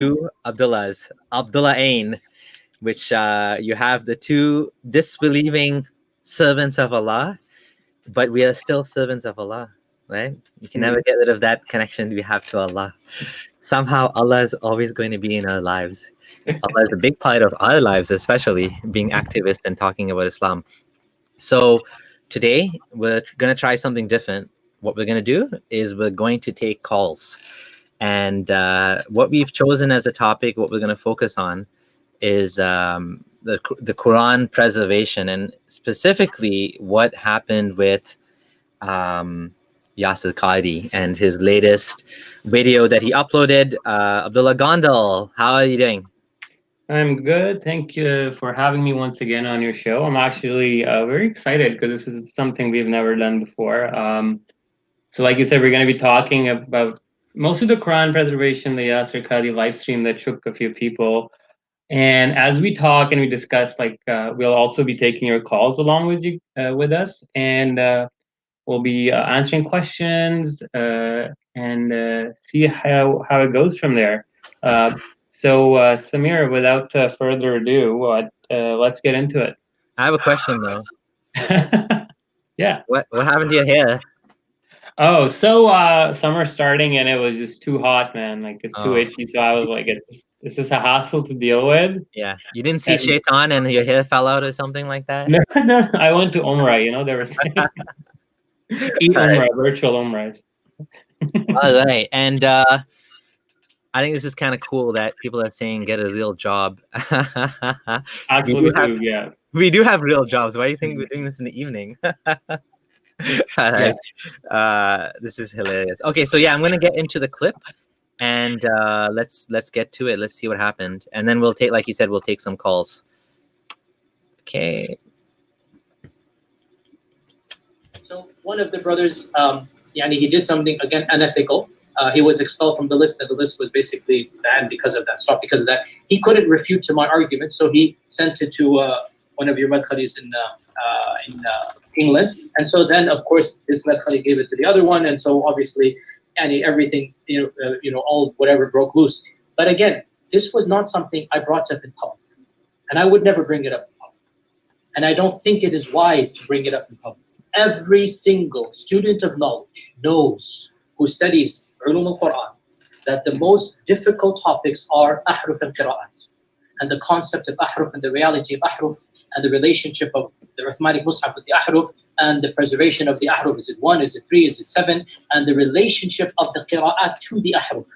two Abdullahs, Abdullahain, which you have the two disbelieving servants of Allah, but we are still servants of Allah, right? You can never get rid of that connection we have to Allah. Somehow Allah is always going to be in our lives. Allah is a big part of our lives, especially being activists and talking about Islam. So today we're going to try something different. What we're going to do is we're going to take calls. And what we've chosen as a topic, what we're going to focus on is the Quran preservation, and specifically what happened with Yasir Qadhi and his latest video that he uploaded. Abdullah Gondal, how are you doing? I'm good. Thank you for having me once again on your show. I'm actually very excited because this is something we've never done before. So like you said, we're going to be talking about most of the Quran preservation, the Yasir Qadhi live stream that shook a few people. And as we talk and we discuss, we'll also be taking your calls along with you, with us, and we'll be answering questions and see how it goes from there. So Samir, without further ado, let's get into it. I have a question though. Yeah. What happened to your hair? Oh, so summer's starting and it was just too hot, man. Like it's too itchy. So I was like, this is a hassle to deal with. Yeah. You didn't see Shaitan and your hair fell out or something like that? No. I went to Umrah, they were saying. Eat Umrah, virtual Umrahs. All right. And I think this is kind of cool that people are saying get a real job. Actually, yeah. We do have real jobs. Why do you think we're doing this in the evening? All right. This is hilarious. Okay, so yeah, I'm gonna get into the clip, and let's get to it. Let's see what happened, and then we'll take, like you said, we'll take some calls. Okay. So one of the brothers, he did something again unethical. He was expelled from the list, and the list was basically banned because of that. Stopped because of that. He couldn't refute to my argument, so he sent it to one of your madkhalis in England, and so then of course this madkhali gave it to the other one, and so obviously, everything all whatever broke loose. But again, this was not something I brought up in public, and I would never bring it up in public, and I don't think it is wise to bring it up in public. Every single student of knowledge knows, who studies Ulum al-Quran, that the most difficult topics are ahruf and qira'at, and the concept of ahruf and the reality of ahruf, and the relationship of the Uthmanic mushaf with the ahruf, and the preservation of the ahruf. Is it 1? Is it 3? Is it 7? And the relationship of the qira'at to the ahruf.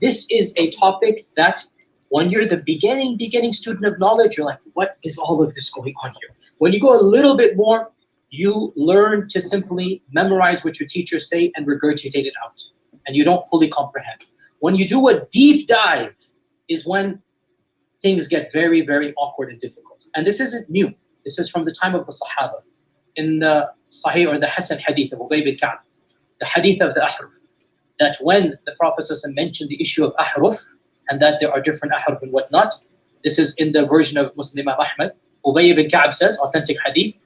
This is a topic that when you're the beginning student of knowledge, you're like, what is all of this going on here? When you go a little bit more, you learn to simply memorize what your teachers say and regurgitate it out, and you don't fully comprehend. When you do a deep dive is when things get very, very awkward and difficult. And this isn't new. This is from the time of the Sahaba. In the Sahih or the Hasan hadith of Ubay bin Ka'b, the hadith of the ahruf, that when the Prophet mentioned the issue of ahruf, and that there are different ahruf and whatnot, this is in the version of Muslim Imam Ahmad. Ubay bin Ka'b says, authentic hadith,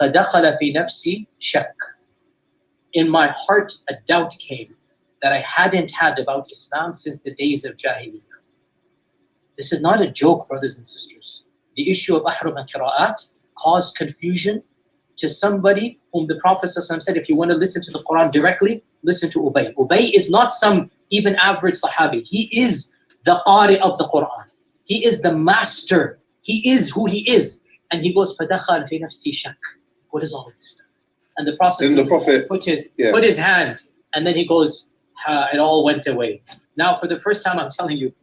فَدَخَلَ فِي نَفْسِي شَكٍّ. In my heart a doubt came that I hadn't had about Islam since the days of Jahiliyyah. This is not a joke, brothers and sisters. The issue of ahruf and qira'at caused confusion to somebody whom the Prophet said, if you want to listen to the Quran directly, listen to Ubay. Ubay is not some even average Sahabi. He is the Qari of the Quran. He is the master. He is who he is. And he goes, فَدَخَلْ فِي نَفْسِي شَكٍّ. What is all of this stuff? And the Prophet put his hand, and then he goes, it all went away. Now, for the first time, I'm telling you.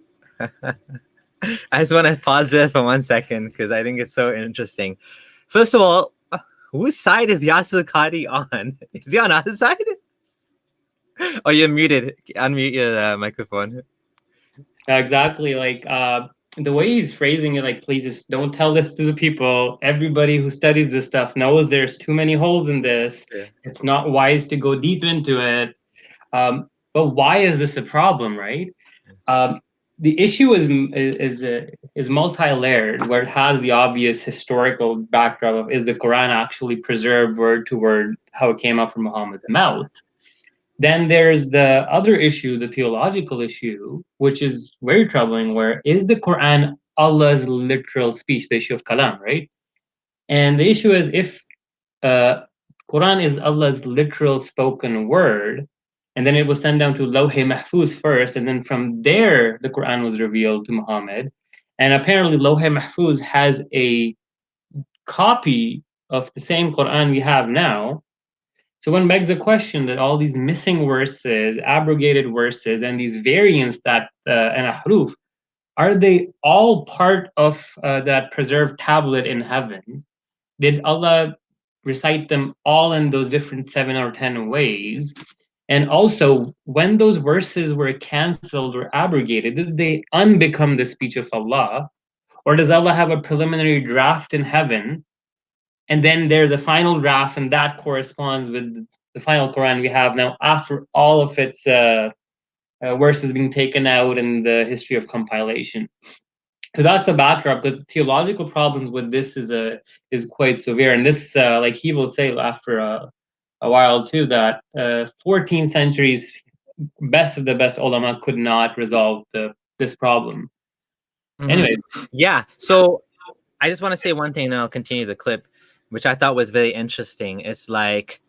I just want to pause there for 1 second because I think it's so interesting. First of all, whose side is Yasir Qadhi on? Is he on our side? Oh, you're muted. Unmute your microphone. Exactly. The way he's phrasing it, please just don't tell this to the people. Everybody who studies this stuff knows there's too many holes in this. Yeah. It's not wise to go deep into it. But why is this a problem, right? The issue is multi-layered, where it has the obvious historical backdrop of, is the Quran actually preserved word to word how it came out from Muhammad's mouth? Then there's the other issue, the theological issue, which is very troubling, where is the Quran Allah's literal speech, the issue of kalam, right? And the issue is, if Quran is Allah's literal spoken word, and then it was sent down to Lawh-e Mahfuz first, and then from there the Quran was revealed to Muhammad. And apparently Lawh-e Mahfuz has a copy of the same Quran we have now. So one begs the question that all these missing verses, abrogated verses, and these variants that and ahruf, are they all part of that preserved tablet in heaven? Did Allah recite them all in those different 7 or 10 ways? And also, when those verses were cancelled or abrogated, did they unbecome the speech of Allah? Or does Allah have a preliminary draft in heaven, and then there's a final draft, and that corresponds with the final Quran we have now after all of its verses being taken out in the history of compilation? So that's the backdrop, because the theological problems with this is quite severe. And this, like he will say after a while too, that 14 centuries, best of the best ulama could not resolve this problem. Anyway. Yeah. So I just want to say one thing, then I'll continue the clip, which I thought was very interesting. It's like,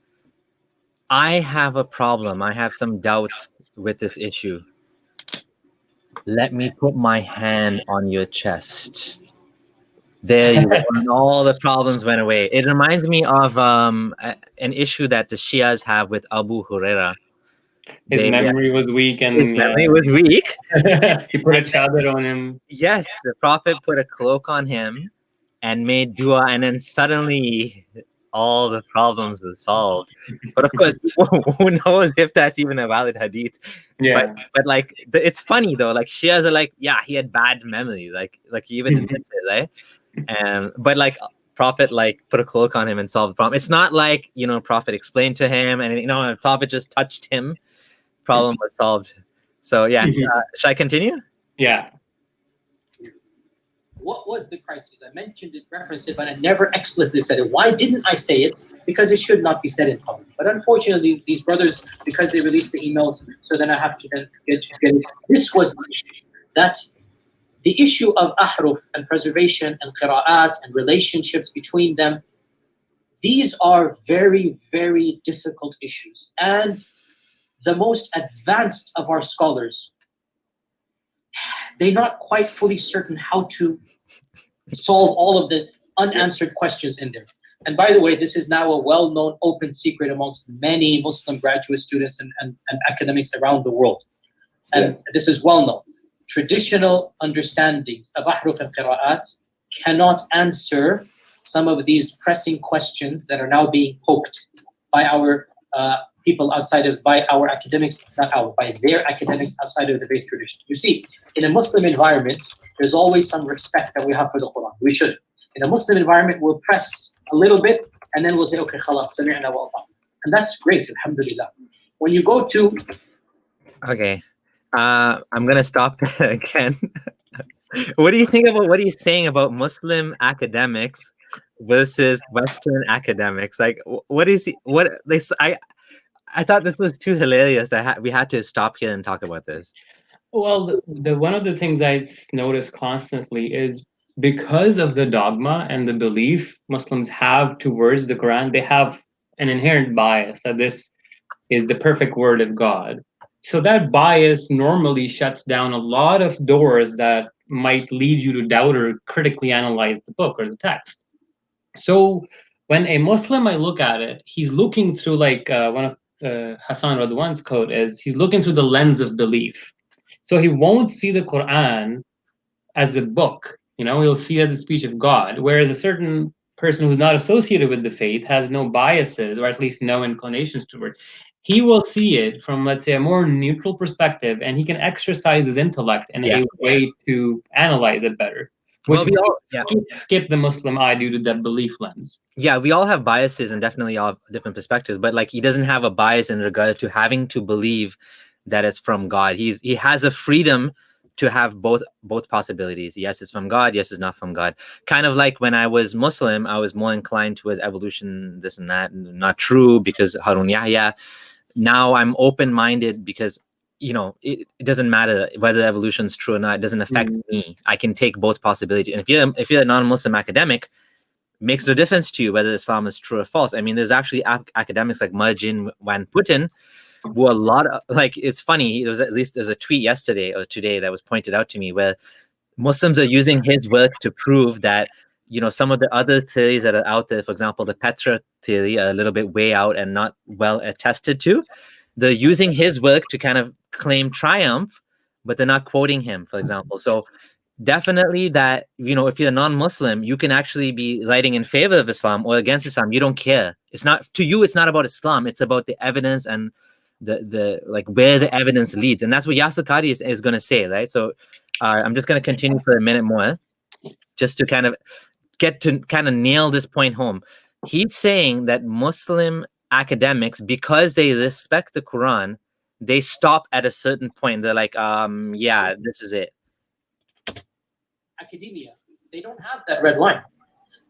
I have a problem. I have some doubts with this issue. Let me put my hand on your chest. There you go. And all the problems went away. It reminds me of an issue that the Shias have with Abu Huraira. His memory was weak, and his memory was weak. He put a chadar on him. Yes, the Prophet put a cloak on him and made dua, and then suddenly all the problems were solved. But of course, who knows if that's even a valid hadith? Yeah. But like, it's funny though. Like, Shias are like, yeah, he had bad memory. Like he even admits it, right? But like, Prophet like put a cloak on him and solved the problem. It's not like, you know, Prophet explained to him, and Prophet just touched him. Problem was solved. So yeah, should I continue? Yeah. What was the crisis? I mentioned it, referenced it, but I never explicitly said it. Why didn't I say it? Because it should not be said in public. But unfortunately, these brothers, because they released the emails, so then I have to then get it. This was the issue. That the issue of ahruf and preservation and qira'at and relationships between them, these are very, very difficult issues. And the most advanced of our scholars, they're not quite fully certain how to solve all of the unanswered questions in there. And by the way, this is now a well-known open secret amongst many Muslim graduate students and academics around the world. And this is well known. Traditional understandings of ahruf and qira'at cannot answer some of these pressing questions that are now being poked by our people outside of, by our academics, by their academics outside of the faith tradition. You see, in a Muslim environment, there's always some respect that we have for the Quran. We should. In a Muslim environment, we'll press a little bit, and then we'll say, okay, khalas, sami'na wa ata'na. And that's great, alhamdulillah. When you go to... Okay, I'm going to stop again. What do you think about what he's saying about Muslim academics versus Western academics? Like, what is he, what they, I thought this was too hilarious that we had to stop here and talk about this. Well, the one of the things I notice constantly is, because of the dogma and the belief Muslims have towards the Quran, they have an inherent bias that this is the perfect word of God. So that bias normally shuts down a lot of doors that might lead you to doubt or critically analyze the book or the text. So when a Muslim might look at it, he's looking through, like one of Hassan Radwan's quote is, he's looking through the lens of belief. So he won't see the Quran as a book, he'll see it as a speech of God. Whereas a certain person who's not associated with the faith has no biases, or at least no inclinations toward it. He will see it from, let's say, a more neutral perspective, and he can exercise his intellect in a way to analyze it better. Which we all skip the Muslim eye due to that belief lens. Yeah, we all have biases and definitely all have different perspectives, but like, he doesn't have a bias in regard to having to believe that it's from God. He has a freedom to have both possibilities. Yes, it's from God. Yes, it's not from God. Kind of like when I was Muslim, I was more inclined towards evolution, this and that, not true, because Harun Yahya now I'm open-minded because, it doesn't matter whether evolution is true or not. It doesn't affect me. I can take both possibilities. And if you're a non-Muslim academic, makes no difference to you whether Islam is true or false. I mean, there's actually academics like Marjin Van Putten, who a lot of, like, it's funny. There's a tweet yesterday or today that was pointed out to me where Muslims are using his work to prove that, some of the other theories that are out there, for example, the Petra theory, are a little bit way out and not well attested to. They're using his work to kind of claim triumph, but they're not quoting him, for example. So definitely that, if you're a non-Muslim, you can actually be writing in favor of Islam or against Islam. You don't care. It's not, to you, it's not about Islam. It's about the evidence and the like where the evidence leads. And that's what Yasir Qadhi is going to say, right? So I'm just going to continue for a minute more just to kind of nail this point home. He's saying that Muslim academics, because they respect the Quran, they stop at a certain point. They're like, yeah, this is it. Academia, they don't have that red line.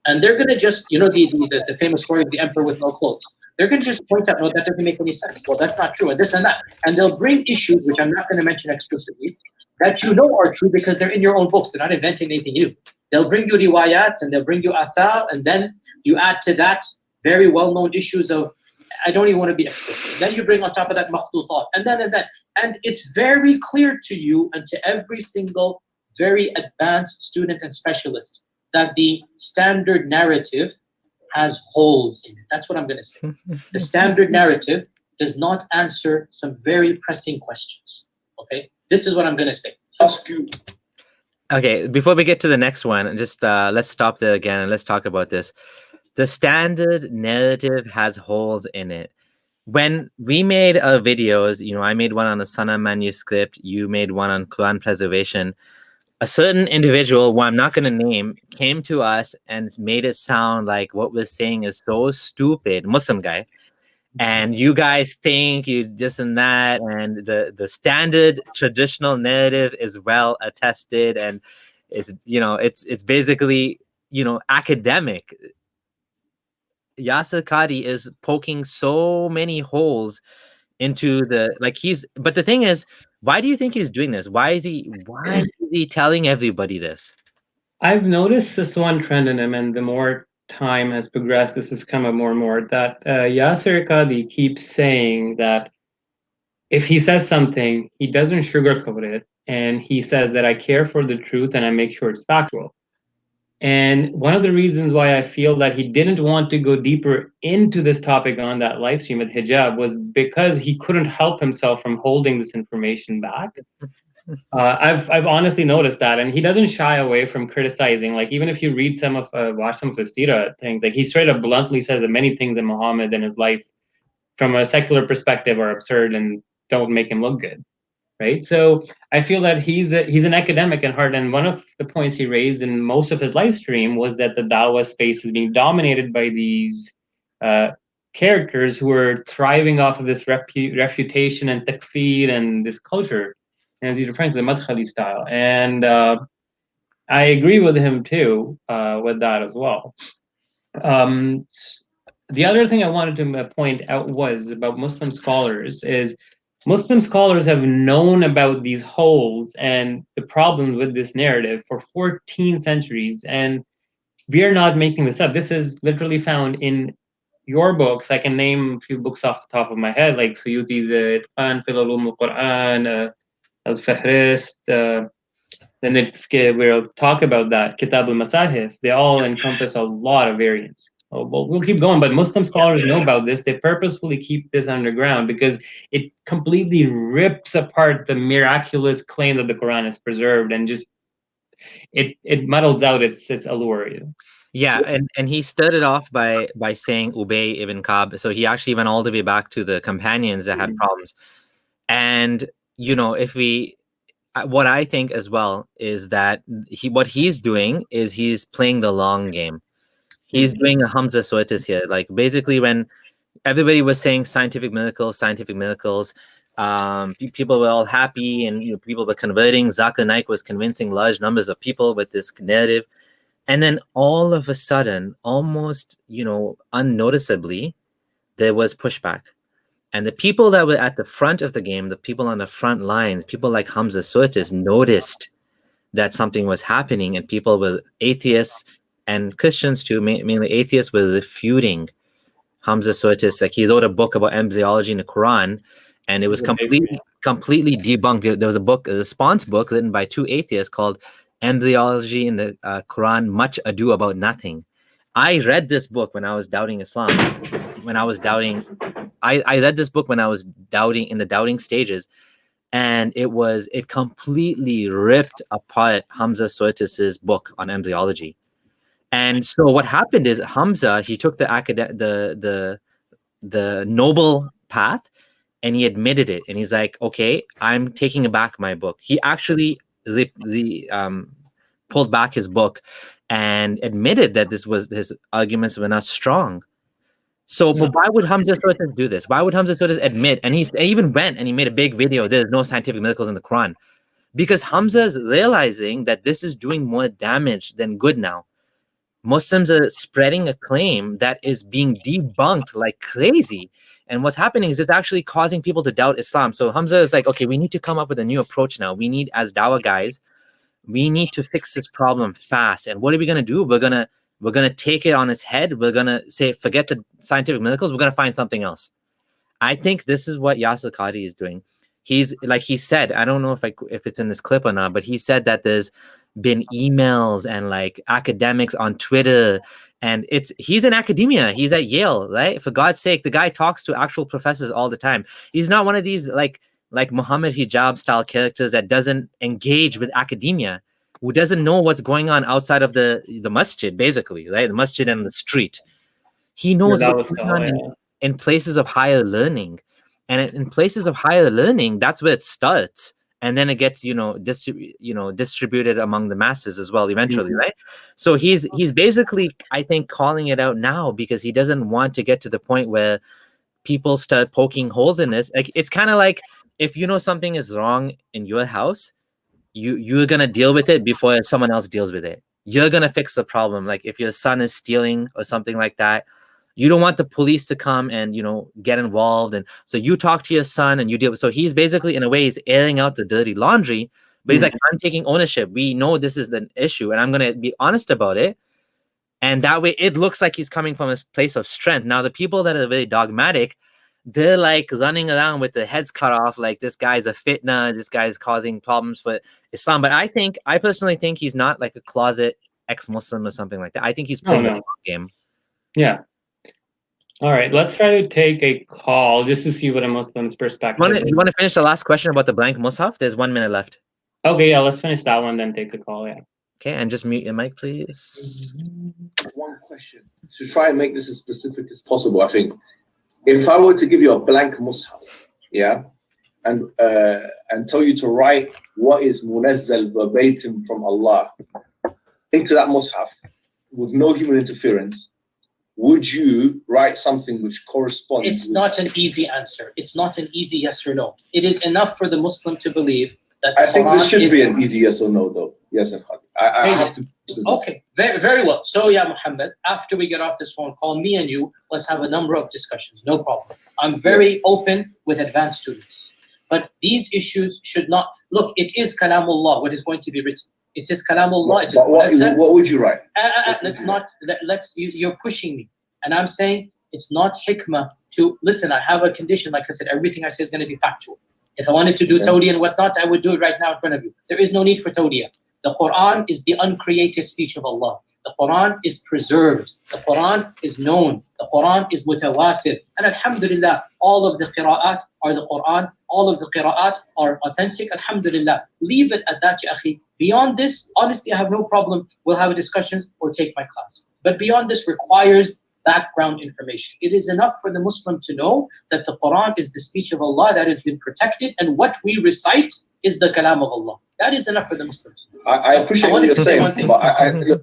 And they're going to just, the famous story of the emperor with no clothes. They're going to just point out, no, that doesn't make any sense. Well, that's not true, and this and that. And they'll bring issues, which I'm not going to mention explicitly, that are true because they're in your own books. They're not inventing anything new. They'll bring you riwayat, and they'll bring you athar, and then you add to that very well-known issues of, I don't even want to be explicit. Then you bring on top of that makhtutat, and then. And it's very clear to you and to every single very advanced student and specialist that the standard narrative has holes in it. That's what I'm going to say. The standard narrative does not answer some very pressing questions. Okay? This is what I'm going to say. Okay, before we get to the next one, just let's stop there again and let's talk about this. The standard narrative has holes in it. When we made our videos, I made one on the Sana manuscript, you made one on Quran preservation. A certain individual, who I'm not going to name, came to us and made it sound like what we're saying is so stupid, Muslim guy. And you guys think you this and that, and the standard traditional narrative is well attested, and it's basically academic. Yasir Qadhi is poking so many holes into but the thing is, why do you think he's doing this? Why is he telling everybody this? I've noticed this one trend in him, and the more time has progressed, this has come up more and more, that Yasir Qadhi keeps saying that if he says something, he doesn't sugarcoat it, and he says that I care for the truth and I make sure it's factual. And one of the reasons why I feel that he didn't want to go deeper into this topic on that live stream with hijab was because he couldn't help himself from holding this information back. I've honestly noticed that, and he doesn't shy away from criticizing. Like, even if you read watch some of his seerah things, like, he straight up bluntly says that many things in Muhammad and his life from a secular perspective are absurd and don't make him look good. Right. So I feel that he's an academic at heart. And one of the points he raised in most of his live stream was that the Dawah space is being dominated by these characters who are thriving off of this refutation and takfir and this culture. And he's referring to the Madkhali style. And I agree with him too, with that as well. The other thing I wanted to point out was about Muslim scholars is Muslim scholars have known about these holes and the problems with this narrative for 14 centuries, and we are not making this up. This is literally found in your books. I can name a few books off the top of my head, like Suyuti's Itqan fil Ulum al-Quran, Al-Fahrist, then we'll talk about that, Kitab al-Masahif. They all encompass a lot of variants. Well, we'll keep going, but Muslim scholars know about this. They purposefully keep this underground because it completely rips apart the miraculous claim that the Quran is preserved, and just it muddles out its allure. Yeah, and he started off by saying Ubay ibn Ka'b. So he actually went all the way back to the companions that had problems. And what I think as well is that what he's doing is he's playing the long game. He's doing a Hamza Soetis here. Like, basically, when everybody was saying scientific miracles, people were all happy, and people were converting. Zakir Naik was convincing large numbers of people with this narrative. And then all of a sudden, almost unnoticeably, there was pushback. And the people that were at the front of the game, the people on the front lines, people like Hamza Surtis, noticed that something was happening, and people with atheists and Christians too, mainly atheists, were refuting Hamza Surtis. Like, he wrote a book about embryology in the Quran, and it was completely debunked. There was a book, a response book written by two atheists called Embryology in the Quran, Much Ado About Nothing. I read this book when I was doubting Islam. I read this book when I was doubting, in the doubting stages, and it completely ripped apart Hamza Surtis's book on embryology. And so what happened is Hamza, he took the noble path, and he admitted it, and he's like, okay, I'm taking back my book. He actually pulled back his book and admitted that his arguments were not strong. So, but why would Hamza Surtis do this? Why would Hamza Surtis admit? And he even went and he made a big video. There's no scientific miracles in the Quran, because Hamza is realizing that this is doing more damage than good now. Muslims are spreading a claim that is being debunked like crazy. And what's happening is it's actually causing people to doubt Islam. So Hamza is like, okay, we need to come up with a new approach now. We need, as Dawah guys, we need to fix this problem fast. And what are we going to do? We're going to take it on its head. We're going to say, forget the scientific miracles. We're going to find something else. I think this is what Yasir Qadhi is doing. He's, like he said, I don't know if it's in this clip or not, but he said that there's been emails and like academics on Twitter, and he's in academia. He's at Yale, right? For God's sake, the guy talks to actual professors all the time. He's not one of these like Mohammed Hijab style characters that doesn't engage with academia, who doesn't know what's going on outside of the masjid, basically, right? The masjid and the street. He knows what's going on in places of higher learning. And in places of higher learning, that's where it starts. And then it gets, distributed among the masses as well, eventually, right? So he's basically, I think, calling it out now because he doesn't want to get to the point where people start poking holes in this. Like, it's kind of like, if you know something is wrong in your house, you're gonna deal with it before someone else deals with it. You're gonna fix the problem. Like, if your son is stealing or something like that, you don't want the police to come and get involved, and so you talk to your son and you deal with. So he's basically, in a way, he's airing out the dirty laundry, but he's like, I'm taking ownership. We know this is the issue, and I'm gonna be honest about it. And that way, it looks like he's coming from a place of strength. Now, the people that are very dogmatic, they're like running around with their heads cut off, like, this guy's a fitna, this guy's causing problems for Islam. But I personally think he's not like a closet ex-Muslim or something like that. I think he's playing the game. Yeah. All right, let's try to take a call just to see what a Muslim's perspective is. You want to finish the last question about the blank mushaf? There's 1 minute left. Okay, yeah, let's finish that one, then take the call, yeah. Okay, and just mute your mic, please. One question. To try and make this as specific as possible, I think, if I were to give you a blank mushaf, yeah, and tell you to write what is munazzal verbatim from Allah into that mushaf with no human interference, would you write something which corresponds? It's not an easy answer. It's not an easy yes or no. It is enough for the Muslim to believe that I think this should be an easy yes or no, though. Yes, I have to. Okay, very, very well. So, yeah, Mohammed, after we get off this phone call, me and you, let's have a number of discussions. No problem. I'm very open with advanced students. But these issues should not... Look, it is kalamullah, what is going to be written. It is kalamullah. What would you write? You're pushing me. And I'm saying it's not hikmah to... Listen, I have a condition, like I said, everything I say is going to be factual. If I wanted to do tawdiyah and whatnot, I would do it right now in front of you. There is no need for tawdiyah. The Quran is the uncreated speech of Allah. The Quran is preserved. The Quran is known. The Quran is mutawatir. And alhamdulillah, all of the qira'at are the Quran. All of the qira'at are authentic. Alhamdulillah. Leave it at that, ya akhi. Beyond this, honestly, I have no problem. We'll have discussions or take my class. But beyond this requires background information. It is enough for the Muslim to know that the Quran is the speech of Allah that has been protected, and what we recite is the kalam of Allah. That is enough for the Muslims. I appreciate what you're saying, but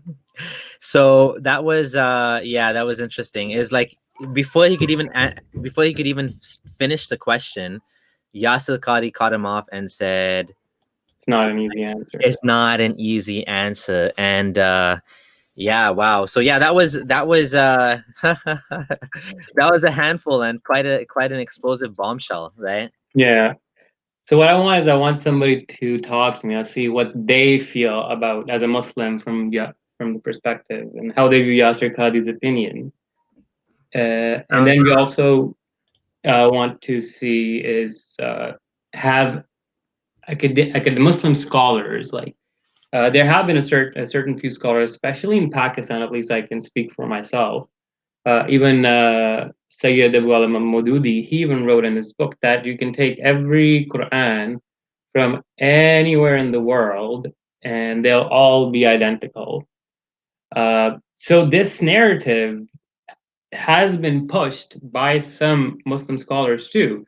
so that was that was interesting. Is like before he could even finish the question, Yasir Qadhi cut him off and said, "It's not an easy answer." It's not an easy answer, and Yeah, wow. So yeah, that was that was a handful and quite an explosive bombshell, right? Yeah. So what I want is I want somebody to talk to me. I'll see what they feel about as a Muslim from the perspective and how they view Yasir Qadhi's opinion. And then we also want to see is have Muslim scholars like there have been a certain few scholars, especially in Pakistan. At least I can speak for myself. Even Sayyid Abu Alam al-Maududi, he even wrote in his book that you can take every Quran from anywhere in the world and they'll all be identical. So this narrative has been pushed by some Muslim scholars too.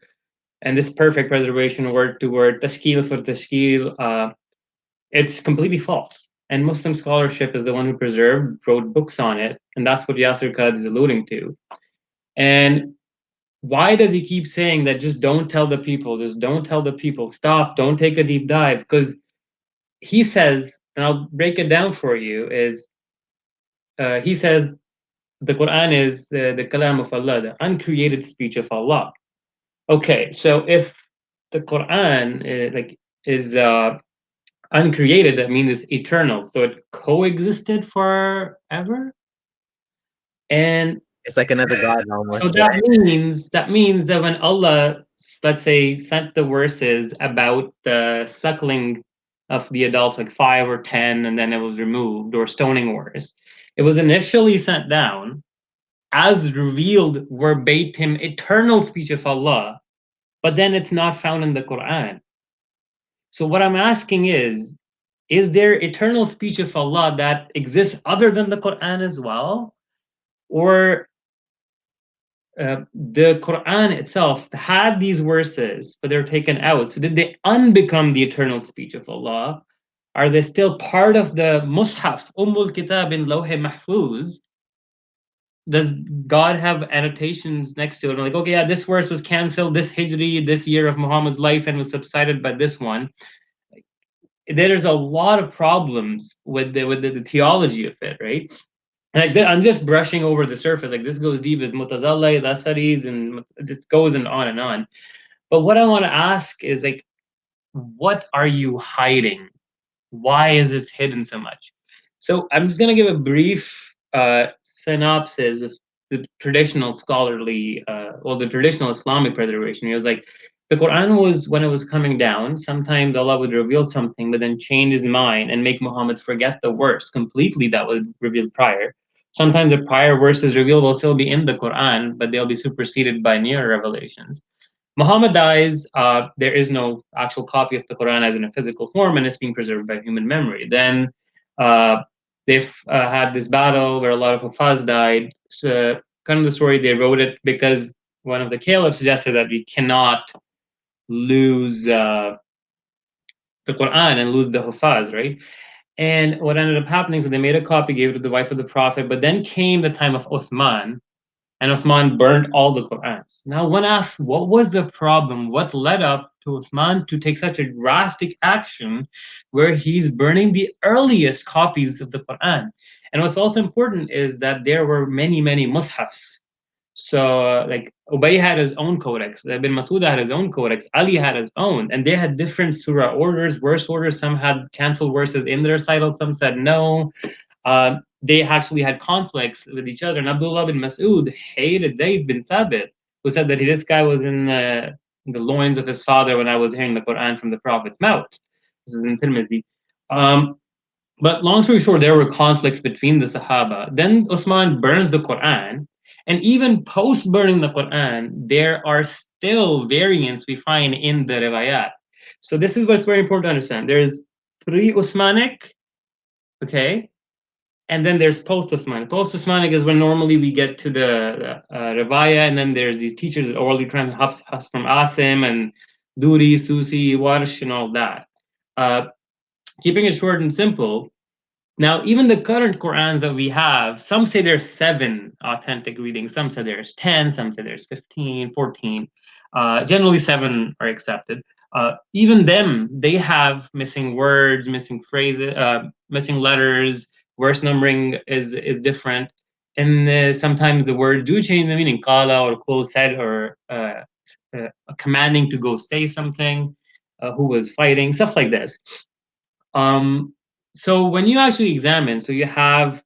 And this perfect preservation, word to word, tashkil for tashkil, it's completely false. And Muslim scholarship is the one who preserved, wrote books on it, and that's what Yasir Qadhi is alluding to. And why does he keep saying that just don't tell the people, just don't tell the people, stop, don't take a deep dive? Because he says, and I'll break it down for you, is he says the Quran is the kalam of Allah, the uncreated speech of Allah. Okay, so if the Quran is uncreated, that means it's eternal, so it coexisted forever, and It's like another god almost. so that means that when Allah, let's say, sent the verses about the suckling of the adults, like 5 or 10, and then it was removed, or stoning verse, it was initially sent down as revealed verbatim eternal speech of Allah, but then it's not found in the Quran. So what I'm asking is there eternal speech of Allah that exists other than the Quran as well? Or the Quran itself had these verses, but they're taken out. So did they unbecome the eternal speech of Allah? Are they still part of the mushaf, Kitab in Lawh Mahfuz? Does God have annotations next to it? Like, okay, yeah, this verse was canceled this Hijri, this year of Muhammad's life, and was subsided by this one. There's a lot of problems with the theology of it, right? Like I'm just brushing over the surface. Like this goes deep as Mutazallah, the studies, and this goes and on and on. But what I want to ask is like, what are you hiding? Why is this hidden so much? So I'm just gonna give a brief synopsis of the traditional scholarly, the traditional Islamic preservation. It was like the Quran was, when it was coming down, sometimes Allah would reveal something, but then change his mind and make Muhammad forget the verse completely that was revealed prior. Sometimes the prior verses revealed will still be in the Quran, but they'll be superseded by newer revelations. Muhammad dies, there is no actual copy of the Quran as in a physical form, and it's being preserved by human memory. Then they've had this battle where a lot of Hufaz died. So, kind of the story, they wrote it because one of the caliphs suggested that we cannot lose the Quran and lose the Hufaz, right? And what ended up happening, so they made a copy, gave it to the wife of the Prophet, but then came the time of Uthman, and Uthman burned all the Qurans. Now, one asks, what was the problem? What led up to Uthman to take such a drastic action where he's burning the earliest copies of the Quran? And what's also important is that there were many, many mushafs. So, like Ubay had his own codex, Ibn Masud had his own codex, Ali had his own, and they had different surah orders, verse orders. Some had canceled verses in their recital, some said no. They actually had conflicts with each other. And Abdullah bin Mas'ud hated Zayd bin Sabit, who said that this guy was in the loins of his father when I was hearing the Quran from the Prophet's mouth. This is in Tirmidhi. But long story short, there were conflicts between the Sahaba. Then Usman burns the Quran. And even post burning the Quran, there are still variants we find in the riwayat. So this is what's very important to understand. There's pre-Usmanic, okay, and then there's post-Usmanic. Post-Usmanic is when normally we get to the Rivaya, and then there's these teachers that orally trans from Asim and Duri, Susi, Warsh, and all that. Keeping it short and simple, now even the current Qurans that we have, some say there's 7 authentic readings, some say there's 10, some say there's 15, 14. Generally 7 are accepted. Even them, they have missing words, missing phrases, missing letters, verse numbering is different, and sometimes the word do change the meaning. Qala or qul said, or commanding to go say something, who was fighting, stuff like this. So when you actually examine, so you have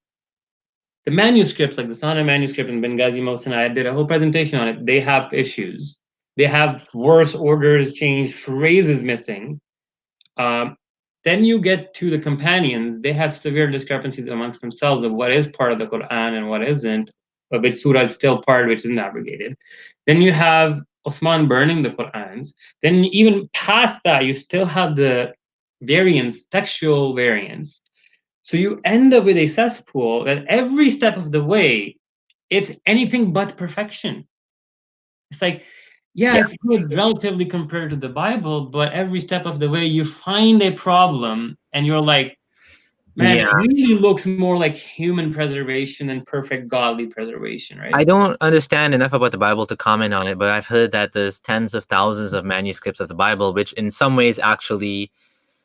the manuscripts, like the Sana manuscript and Benghazi Mohsen, I did a whole presentation on it. They have issues. They have verse orders changed, phrases missing. Then you get to the companions. They have severe discrepancies amongst themselves of what is part of the Quran and what isn't, of which surah is still part, which isn't abrogated. Then you have Osman burning the Qurans. Then even past that, you still have the variants, textual variants. So you end up with a cesspool that every step of the way, it's anything but perfection. It's like, yeah, it's good relatively compared to the Bible, but every step of the way you find a problem and you're like, man, it really looks more like human preservation than perfect godly preservation, right? I don't understand enough about the Bible to comment on it, but I've heard that there's tens of thousands of manuscripts of the Bible, which in some ways actually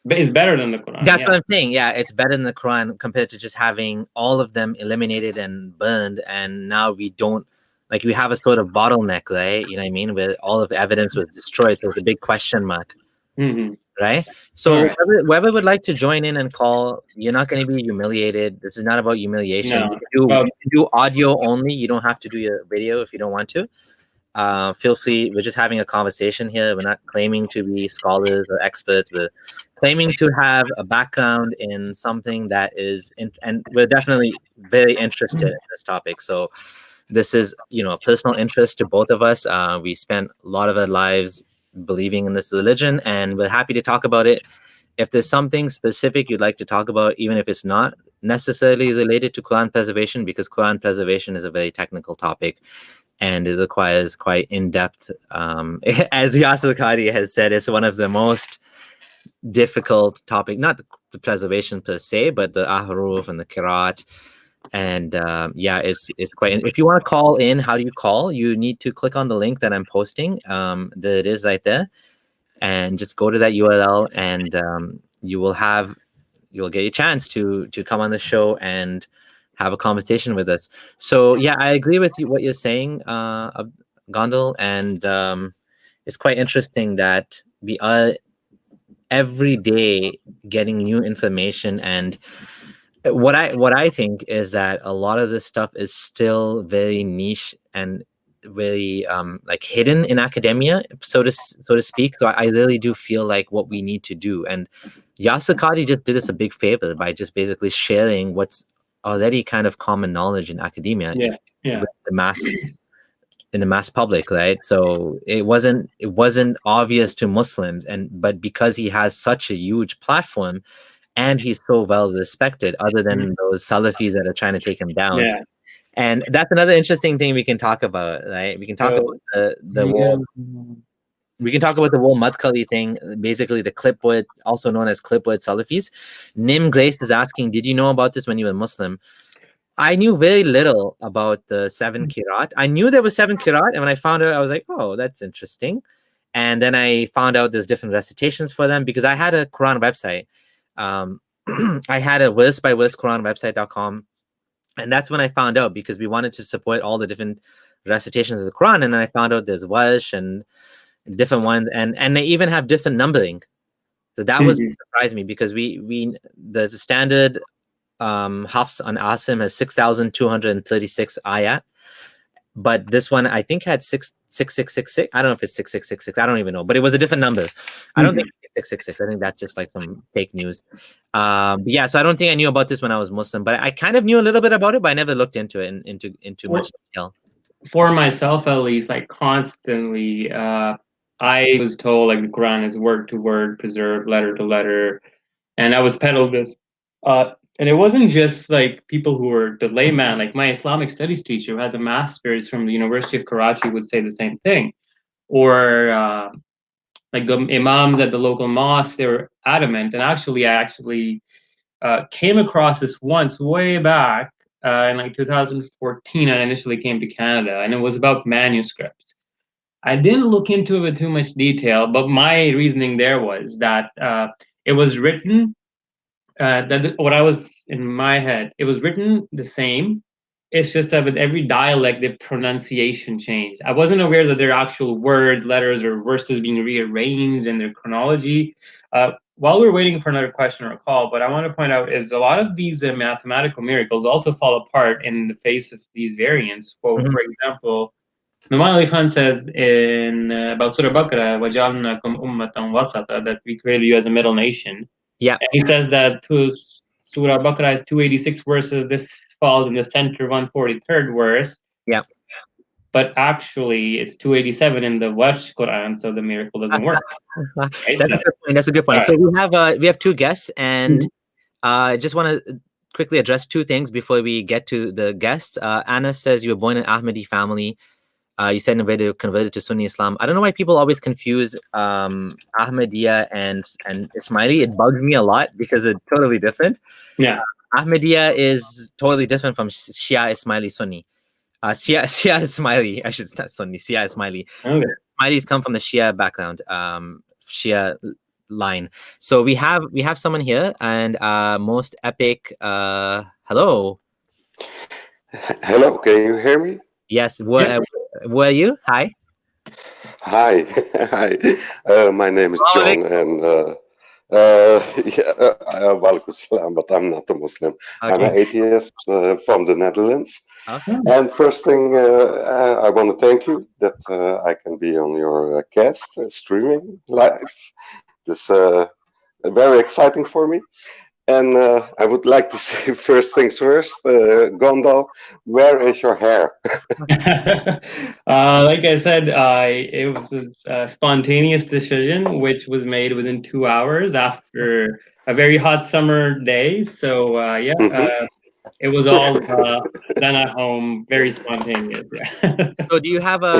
is better than the Quran. That's what I'm saying. Yeah, it's better than the Quran compared to just having all of them eliminated and burned. And now we don't, like, we have a sort of bottleneck, right? You know what I mean? Where all of the evidence was destroyed. So it's a big question mark. Right? So whoever would like to join in and call, you're not going to be humiliated. This is not about humiliation. No. You can do audio only. You don't have to do your video if you don't want to. Feel free. We're just having a conversation here. We're not claiming to be scholars or experts. We're claiming to have a background in something that is, and we're definitely very interested in this topic. So this is, you know, a personal interest to both of us. We spent a lot of our lives believing in this religion, and we're happy to talk about it. If there's something specific you'd like to talk about, even if it's not necessarily related to Quran preservation, because Quran preservation is a very technical topic and it requires quite in-depth, as Yasir Qadhi has said, it's one of the most difficult topic, not the preservation per se, but the ahruf and the qiraat. And yeah, it's quite. If you want to call in, how do you call? You need to click on the link that I'm posting. There it is right there, and just go to that URL, and you'll get a chance to come on the show and have a conversation with us. So yeah, I agree with you what you're saying, Gondal, and it's quite interesting that we are every day getting new information. And what I think is that a lot of this stuff is still very niche and very like hidden in academia, so to speak. So I really do feel like what we need to do, and Yasir Qadhi just did us a big favor by just basically sharing what's already kind of common knowledge in academia, with in the mass public, right? So it wasn't obvious to Muslims, but because he has such a huge platform and he's so well respected, other than those Salafis that are trying to take him down. And that's another interesting thing we can talk about, right? We can talk about the whole. We can talk about the whole Madkhali thing, basically the clipboard, also known as clipboard Salafis. Nim Glace is asking, did you know about this when you were Muslim? I knew very little about the 7 Qiraat. I knew there was 7 Qiraat, and when I found out, I was like, oh, that's interesting. And then I found out there's different recitations for them, because I had a Quran website. I had a verse-by-verse Quran website.com. And that's when I found out, because we wanted to support all the different recitations of the Quran. And then I found out there's Warsh and different ones, and they even have different numbering. So that was what surprised me, because the standard Hafs on Asim has 6,236 ayat, but this one I think had 6666. I don't know if it's 6666. I don't even know, but it was a different number. I don't think it's 666. I think that's just like some fake news. Yeah, so I don't think I knew about this when I was Muslim, but I kind of knew a little bit about it, but I never looked into it into much detail. For myself, at least, like constantly, I was told like the Quran is word to word, preserved letter to letter, and I was peddled this. And it wasn't just like people who were the layman, like my Islamic studies teacher who had a master's from the University of Karachi would say the same thing. Or like the imams at the local mosque, they were adamant. And I actually came across this once way back in like 2014. I initially came to Canada, and it was about manuscripts. I didn't look into it with too much detail, but my reasoning there was that it was written what I was in my head, it was written the same. It's just that with every dialect, the pronunciation changed. I wasn't aware that there are actual words, letters, or verses being rearranged in their chronology. While we're waiting for another question or a call, what I want to point out is a lot of these mathematical miracles also fall apart in the face of these variants. For example, Numan Ali Khan says in about Surah Baqarah, وَجَعَلْنَاكُمْ أُمَّةً وَسَطًا, that we created you as a middle nation. Yeah. And he says that Surah Baqarah has 286 verses. This falls in the center 143rd verse. Yeah. But actually, it's 287 in the Welsh Quran, so the miracle doesn't work. That's a good point. That's a good point. Right. So we have two guests, and I just want to quickly address two things before we get to the guests. Anna says you were born in Ahmadi family. You said in a way to converted to Sunni Islam. I don't know why people always confuse Ahmadiyya and Ismaili. It bugs me a lot because it's totally different. Yeah. Ahmadiyya is totally different from Shia Ismaili Sunni. Shia Ismaili, I should not Sunni. Shia Ismaili. Okay. Ismailis come from the Shia background, Shia line. So we have someone here, and most epic. Hello. Hello. Can you hear me? Yes. Where are you? Hi. Hi. Hi. My name is John, and walaikum salam, but I'm not a Muslim. Okay. I'm an atheist from the Netherlands. Okay. And first thing, I want to thank you that I can be on your cast streaming live. This is very exciting for me. And I would like to say first things first, Gondal, where is your hair? Like I said, it was a spontaneous decision, which was made within 2 hours after a very hot summer day. So it was all done at home, very spontaneous. Yeah. So do you have a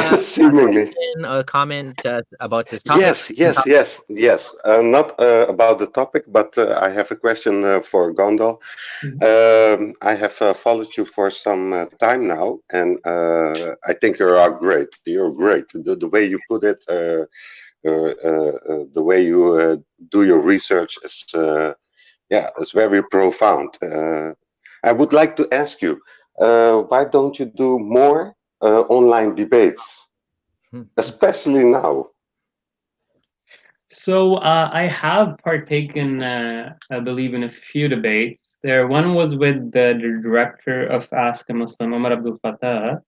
comment about this topic? Yes. Not about the topic, but I have a question for Gondal. I have followed you for some time now, and I think you are great. You're great. The way you put it, the way you do your research is, it's very profound. I would like to ask you, why don't you do more online debates, especially now? So I have partaken, I believe, in a few debates. One was with the director of Ask a Muslim, Omar Abdul Fattah.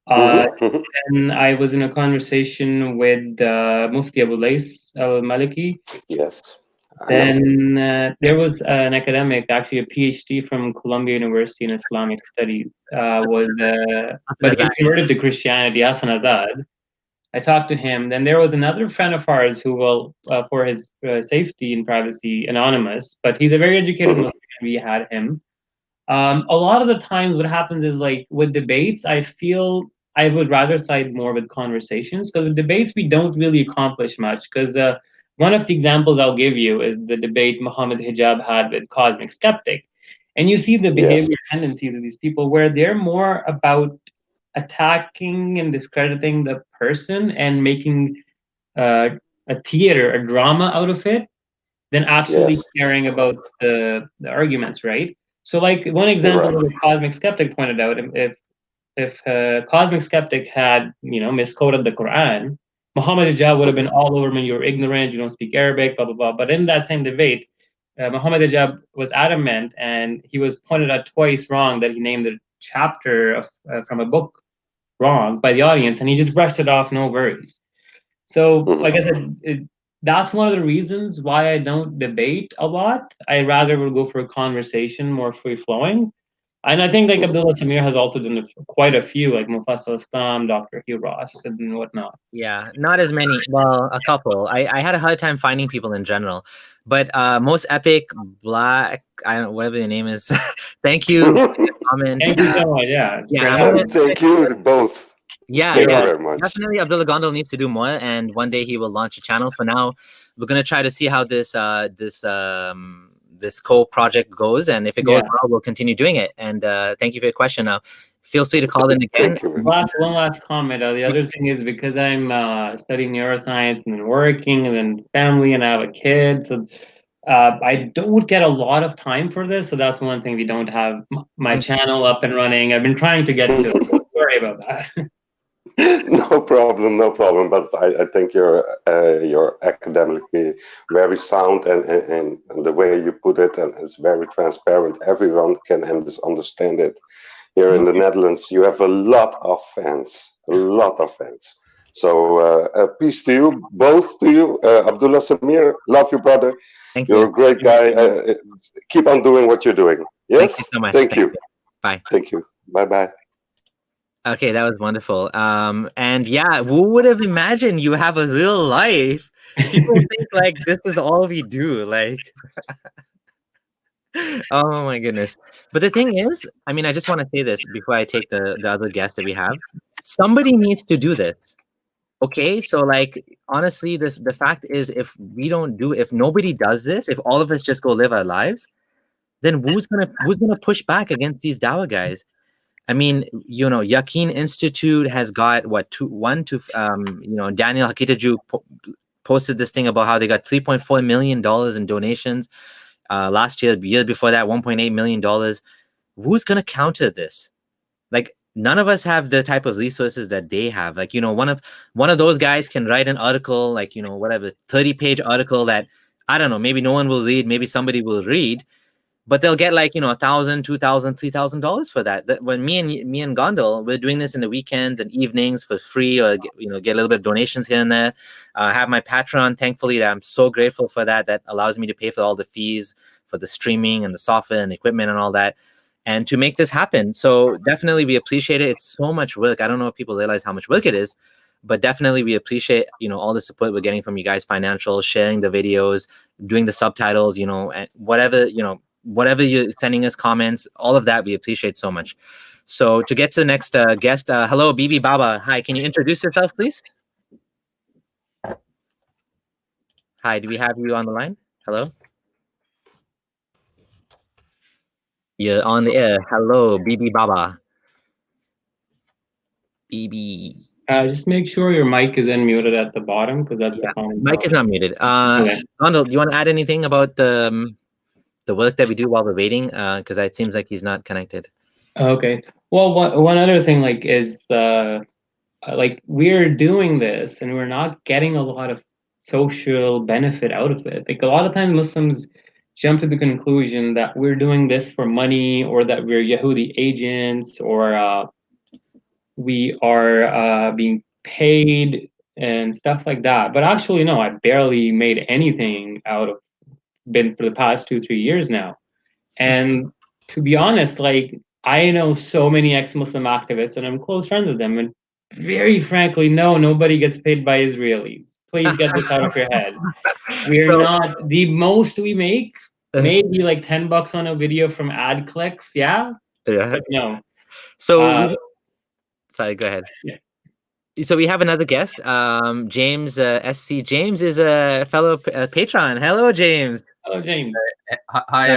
And I was in a conversation with Mufti Abdullahs al-Maliki. Yes. Then there was an academic, actually a PhD from Columbia University in Islamic Studies, but he converted to Christianity, Hassan Azad. I talked to him. Then there was another friend of ours who will, for his safety and privacy, anonymous, but he's a very educated Muslim. We had him. A lot of the times what happens is, like with debates, I feel I would rather side more with conversations, because with debates, we don't really accomplish much. Because one of the examples I'll give you is the debate Mohammed Hijab had with Cosmic Skeptic. And you see the behavior tendencies of these people where they're more about attacking and discrediting the person and making a theater, a drama out of it, than actually caring about the arguments, right? So like one example the Cosmic Skeptic pointed out, if Cosmic Skeptic had, misquoted the Quran, Muhammad Hijab would have been all over me, you're ignorant, you don't speak Arabic, blah, blah, blah. But in that same debate, Muhammad Hijab was adamant, and he was pointed out twice wrong that he named the chapter from a book wrong by the audience, and he just brushed it off, no worries. So, like I said, that's one of the reasons why I don't debate a lot. I rather will go for a conversation, more free-flowing. And I think like Abdullah Samir has also done quite a few, like Mufassal Islam, Dr. Hugh Ross, and whatnot. Yeah, not as many. Well, a couple. I had a hard time finding people in general, but most epic black, I don't know, whatever your name is. Thank you for your comment. Thank you so much. Yeah. Thank you both. Yeah, Thank you very much. Definitely Abdullah Gondal needs to do more, and one day he will launch a channel. For now, we're gonna try to see how this co-project goes, and if it goes well, we'll continue doing it. And thank you for your question. Now, feel free to call in again. One last comment. The other thing is, because I'm studying neuroscience and then working and then family, and I have a kid, so I don't get a lot of time for this, so that's one thing. We don't have my channel up and running. I've been trying to get to it. Sorry about that. No problem, no problem. But I think you're academically very sound, and the way you put it, and it's very transparent. Everyone can understand it. Here in the Netherlands, you have a lot of fans, a lot of fans. So peace to you, both to you, Abdullah, Samir. Love you, brother. Thank You're you. a great guy. Keep on doing what you're doing. Yes. Thank you so much. Thank you. Bye. Thank you. Bye bye. Okay, that was wonderful. And yeah, who would have imagined you have a real life? People think like this is all we do. Like, oh my goodness. But the thing is, I mean, I just want to say this before I take the other guest that we have. Somebody needs to do this. Okay, so like honestly, the fact is, if we don't do, if nobody does this, if all of us just go live our lives, then who's gonna push back against these Dawah guys? I mean, you know, Yaqeen Institute has got what Daniel Hakitaju posted this thing about how they got $3.4 million in donations last year. The year before that, $1.8 million. Who's gonna counter this? Like, none of us have the type of resources that they have. Like, you know, one of those guys can write an article, like, you know, whatever, 30-page article that I don't know, maybe no one will read, maybe somebody will read. But they'll get like, you know, $1,000, $2,000, $3,000 for that. When me and Gondal, we're doing this in the weekends and evenings for free, or get a little bit of donations here and there. I have my Patreon, thankfully, that I'm so grateful for that. That allows me to pay for all the fees for the streaming and the software and equipment and all that, and to make this happen. So definitely we appreciate it. It's so much work. I don't know if people realize how much work it is, but definitely we appreciate, you know, all the support we're getting from you guys, financial, sharing the videos, doing the subtitles, you know, and whatever you're sending us comments, all of that we appreciate so much. So to get to the next guest, hello, Bibi Baba. Hi, can you introduce yourself, please? Hi, do we have you on the line? Hello? You're on the air. Hello, Bibi Baba. Bibi. Just make sure your mic is unmuted at the bottom, because that's the common mic is not muted. Okay. Gondal, do you want to add anything about the work that we do while we're waiting? Because it seems like he's not connected. Okay. Well, one other thing, like, is like, we're doing this and we're not getting a lot of social benefit out of it. Like, a lot of times Muslims jump to the conclusion that we're doing this for money, or that we're Yahudi agents, or we are being paid and stuff like that. But actually, no, I barely made anything out of been for the past 2-3 years now. And to be honest, like, I know so many ex-Muslim activists and I'm close friends with them, and very frankly, no, nobody gets paid by Israelis. Please get this out of your head. We're not, the most we make maybe like $10 on a video from ad clicks, yeah? But no. So sorry, go ahead. Yeah. So we have another guest, James SC. James is a fellow patron. Hello, James. Hello, James. Hi,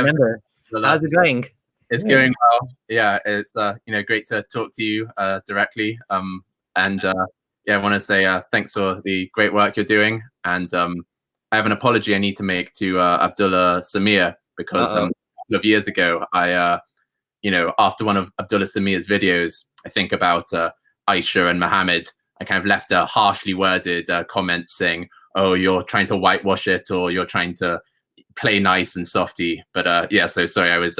how's it going? It's going well. Yeah, it's great to talk to you directly. I want to say thanks for the great work you're doing. And I have an apology I need to make to Abdullah Samir, because a couple of years ago, I after one of Abdullah Samir's videos, I think about Aisha and Mohammed, I kind of left a harshly worded comment saying, "Oh, you're trying to whitewash it, or you're trying to play nice and softy." But so sorry, I was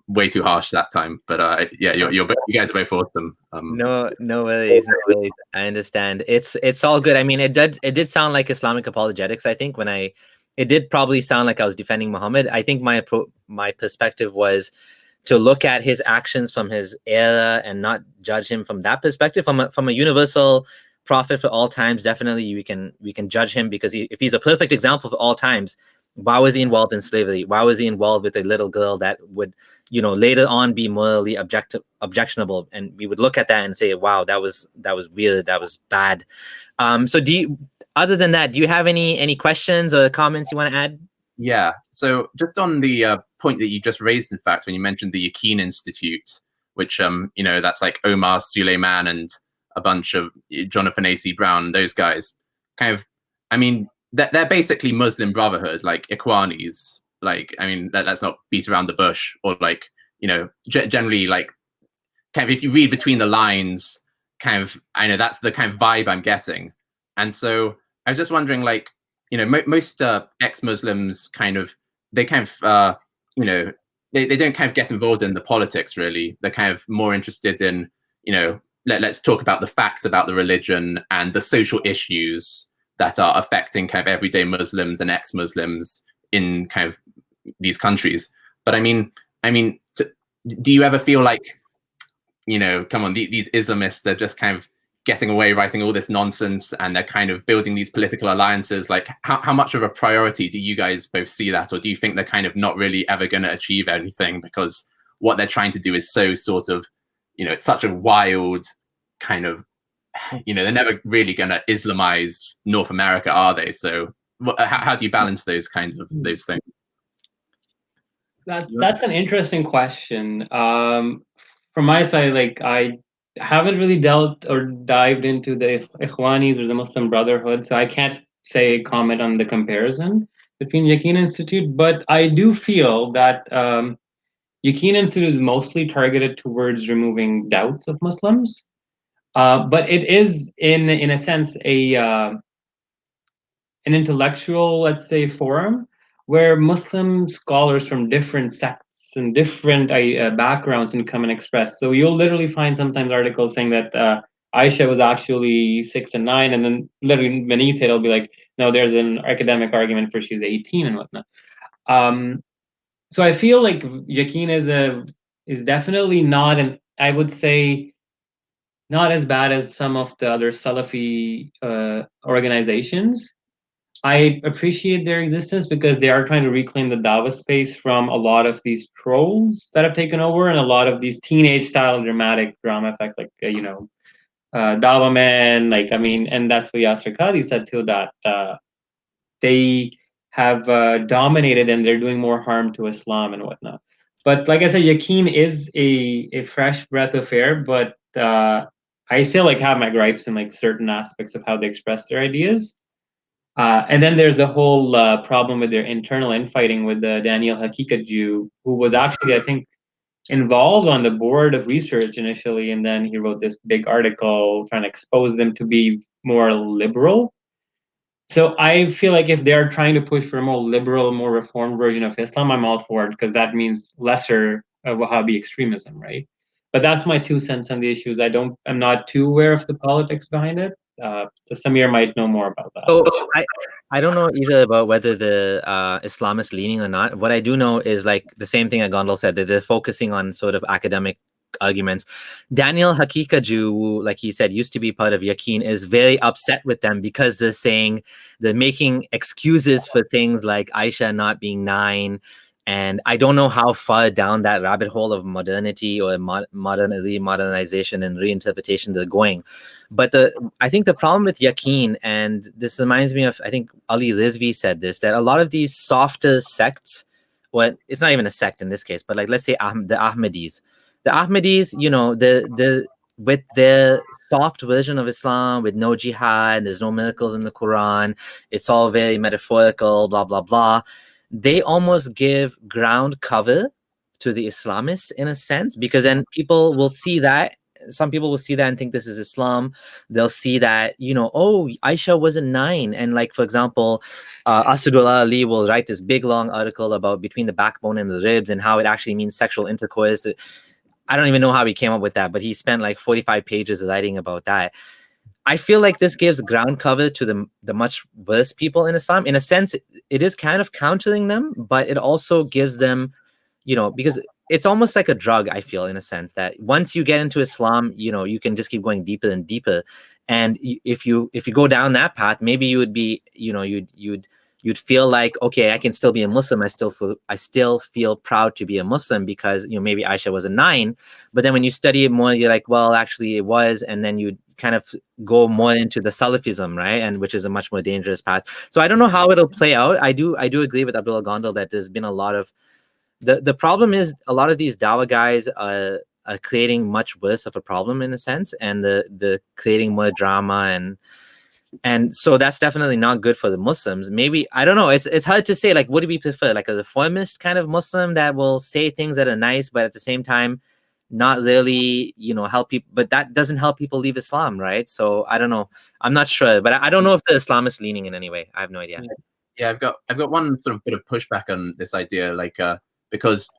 way too harsh that time. But you guys are both awesome. No worries. I understand. It's all good. I mean, it did sound like Islamic apologetics. I think it did probably sound like I was defending Muhammad. I think my perspective was to look at his actions from his era and not judge him from that perspective. From a universal prophet for all times, definitely we can judge him, because if he's a perfect example for all times, why was he involved in slavery? Why was he involved with a little girl that would, later on be morally objectionable? And we would look at that and say, wow, that was weird, that was bad. So other than that, do you have any questions or comments you want to add? Yeah. So just on the point that you just raised, in fact, when you mentioned the Yaqeen Institute, which that's like Omar Suleiman and a bunch of Jonathan A.C. Brown, those guys, kind of, I mean, they're basically Muslim Brotherhood, like Ikhwanis. Like, I mean, let's not beat around the bush, or like, you know, generally, like, kind of, if you read between the lines, kind of, I know that's the kind of vibe I'm getting. And so I was just wondering, like, you know, most ex-Muslims kind of, they kind of, you know, they don't kind of get involved in the politics, really. They're kind of more interested in, you know, let's talk about the facts about the religion and the social issues that are affecting kind of everyday Muslims and ex-Muslims in kind of these countries. But I mean, do you ever feel like, you know, come on, these Islamists, they're just kind of getting away writing all this nonsense, and they're kind of building these political alliances? Like, how much of a priority do you guys both see that? Or do you think they're kind of not really ever going to achieve anything because what they're trying to do is so sort of, you know, it's such a wild kind of, you know, they're never really going to Islamize North America, are they? So how do you balance those kinds of those things? That's an interesting question. From my side, like, I haven't really dealt or dived into the Ikhwanis or the Muslim Brotherhood, so I can't comment on the comparison between Yaqeen Institute, but I do feel that Yaqeen Institute is mostly targeted towards removing doubts of Muslims, but it is, in a sense, an intellectual, let's say, forum where Muslim scholars from different sects and different backgrounds can come and express. So you'll literally find sometimes articles saying that Aisha was actually 6 and 9, and then literally beneath it, it'll be like, no, there's an academic argument for she was 18 and whatnot. So I feel like Yaqeen is definitely not, and I would say, not as bad as some of the other Salafi organizations. I appreciate their existence because they are trying to reclaim the Dawah space from a lot of these trolls that have taken over, and a lot of these teenage style dramatic drama effects, like, you know, Dawah Man, like, I mean, and that's what Yasir Qadhi said too, that they have dominated and they're doing more harm to Islam and whatnot. But like I said, Yaqeen is a fresh breath of air, but I still like have my gripes in like certain aspects of how they express their ideas. And then there's the whole problem with their internal infighting with Daniel Hakika Jew, who was actually, I think, involved on the board of research initially, and then he wrote this big article trying to expose them to be more liberal. So I feel like if they're trying to push for a more liberal, more reformed version of Islam, I'm all for it, because that means lesser Wahhabi extremism, right? But that's my 2 cents on the issues. I'm not too aware of the politics behind it. So Samir might know more about that. So I don't know either about whether the Islamist leaning or not. What I do know is, like, the same thing that Gondal said, that they're focusing on sort of academic arguments. Daniel Hakika Jew, like he said, used to be part of Yaqeen, is very upset with them because they're making excuses for things like Aisha not being 9. And I don't know how far down that rabbit hole of modernity or modernization and reinterpretation they're going. But I think the problem with Yaqeen, and this reminds me of, I think Ali Rizvi said this, that a lot of these softer sects, well, it's not even a sect in this case, but like, let's say the Ahmadis. The Ahmadis, you know, with their soft version of Islam, with no jihad, there's no miracles in the Quran, it's all very metaphorical, blah, blah, blah. They almost give ground cover to the Islamists in a sense, because then people will see that. Some people will see that and think this is Islam. They'll see that, you know, oh, Aisha wasn't 9. And like, for example, Asadullah Ali will write this big, long article about between the backbone and the ribs and how it actually means sexual intercourse. I don't even know how he came up with that, but he spent like 45 pages writing about that. I feel like this gives ground cover to the much worse people in Islam. In a sense, it is kind of countering them, but it also gives them, you know, because it's almost like a drug, I feel, in a sense, that once you get into Islam, you know, you can just keep going deeper and deeper. And if you go down that path, maybe you would be, you know, you'd feel like, okay, I can still be a Muslim. I still feel proud to be a Muslim because, you know, maybe Aisha was a 9. But then when you study it more, you're like, well, actually it was. And then you kind of go more into the Salafism, right? And which is a much more dangerous path. So I don't know how it'll play out. I do agree with Abdullah Gondal that there's been a lot of, the problem is a lot of these Dawah guys are creating much worse of a problem in a sense, and the creating more drama. And And so that's definitely not good for the Muslims. Maybe, I don't know, it's hard to say. Like, what do we prefer? Like a reformist kind of Muslim that will say things that are nice, but at the same time not really, you know, help people, but that doesn't help people leave Islam, right? So I don't know. I'm not sure, but I don't know if the Islam is leaning in any way. I have no idea. Yeah, I've got one sort of bit of pushback on this idea, like because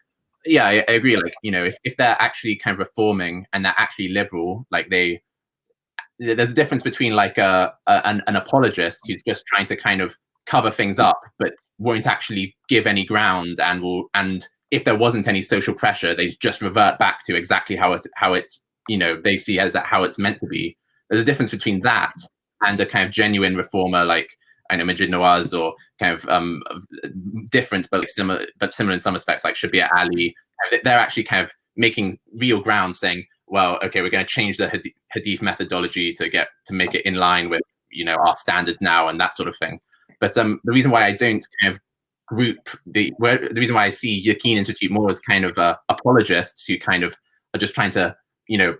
yeah, I agree. Like, you know, if they're actually kind of reforming and they're actually liberal, like there's a difference between like an apologist who's just trying to kind of cover things up, but won't actually give any ground, and if there wasn't any social pressure, they just revert back to exactly how it's you know, they see as how it's meant to be. There's a difference between that and a kind of genuine reformer, like I know Majid Nawaz, or kind of different but similar in some respects, like Shabir Ali. They're actually kind of making real ground, saying, well, okay, we're going to change the hadith methodology to make it in line with, you know, our standards now and that sort of thing. But the reason why I don't kind of group the reason why I see Yaqeen Institute more as kind of apologists who kind of are just trying to, you know,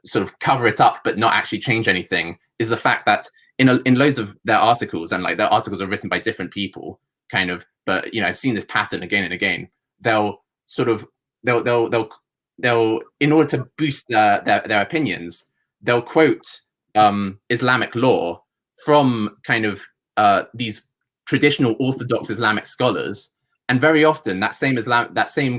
sort of cover it up but not actually change anything, is the fact that in loads of their articles, and like their articles are written by different people, kind of, but you know, I've seen this pattern again and again. They'll in order to boost their opinions, they'll quote Islamic law from kind of these traditional Orthodox Islamic scholars, and very often that same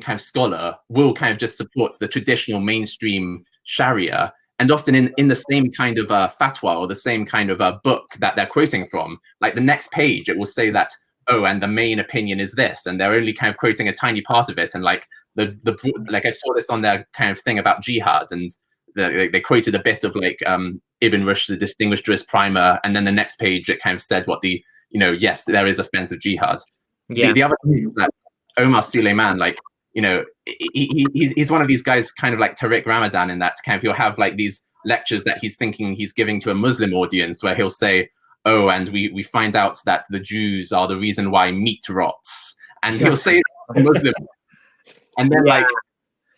kind of scholar will kind of just support the traditional mainstream Sharia, and often in the same kind of fatwa or the same kind of book that they're quoting from, like the next page it will say that, oh, and the main opinion is this, and they're only kind of quoting a tiny part of it, and like like I saw this on their kind of thing about jihad, and they quoted a bit of like Ibn Rushd, the Distinguished Jurist Primer, and then the next page it kind of said what the, you know, yes, there is offensive jihad. Yeah. The other thing is that Omar Suleiman, like, you know, he's one of these guys, kind of like Tariq Ramadan, in that kind of, he'll have like these lectures that he's thinking he's giving to a Muslim audience, where he'll say, oh, and we find out that the Jews are the reason why meat rots, and he'll say that to Muslim, and then like,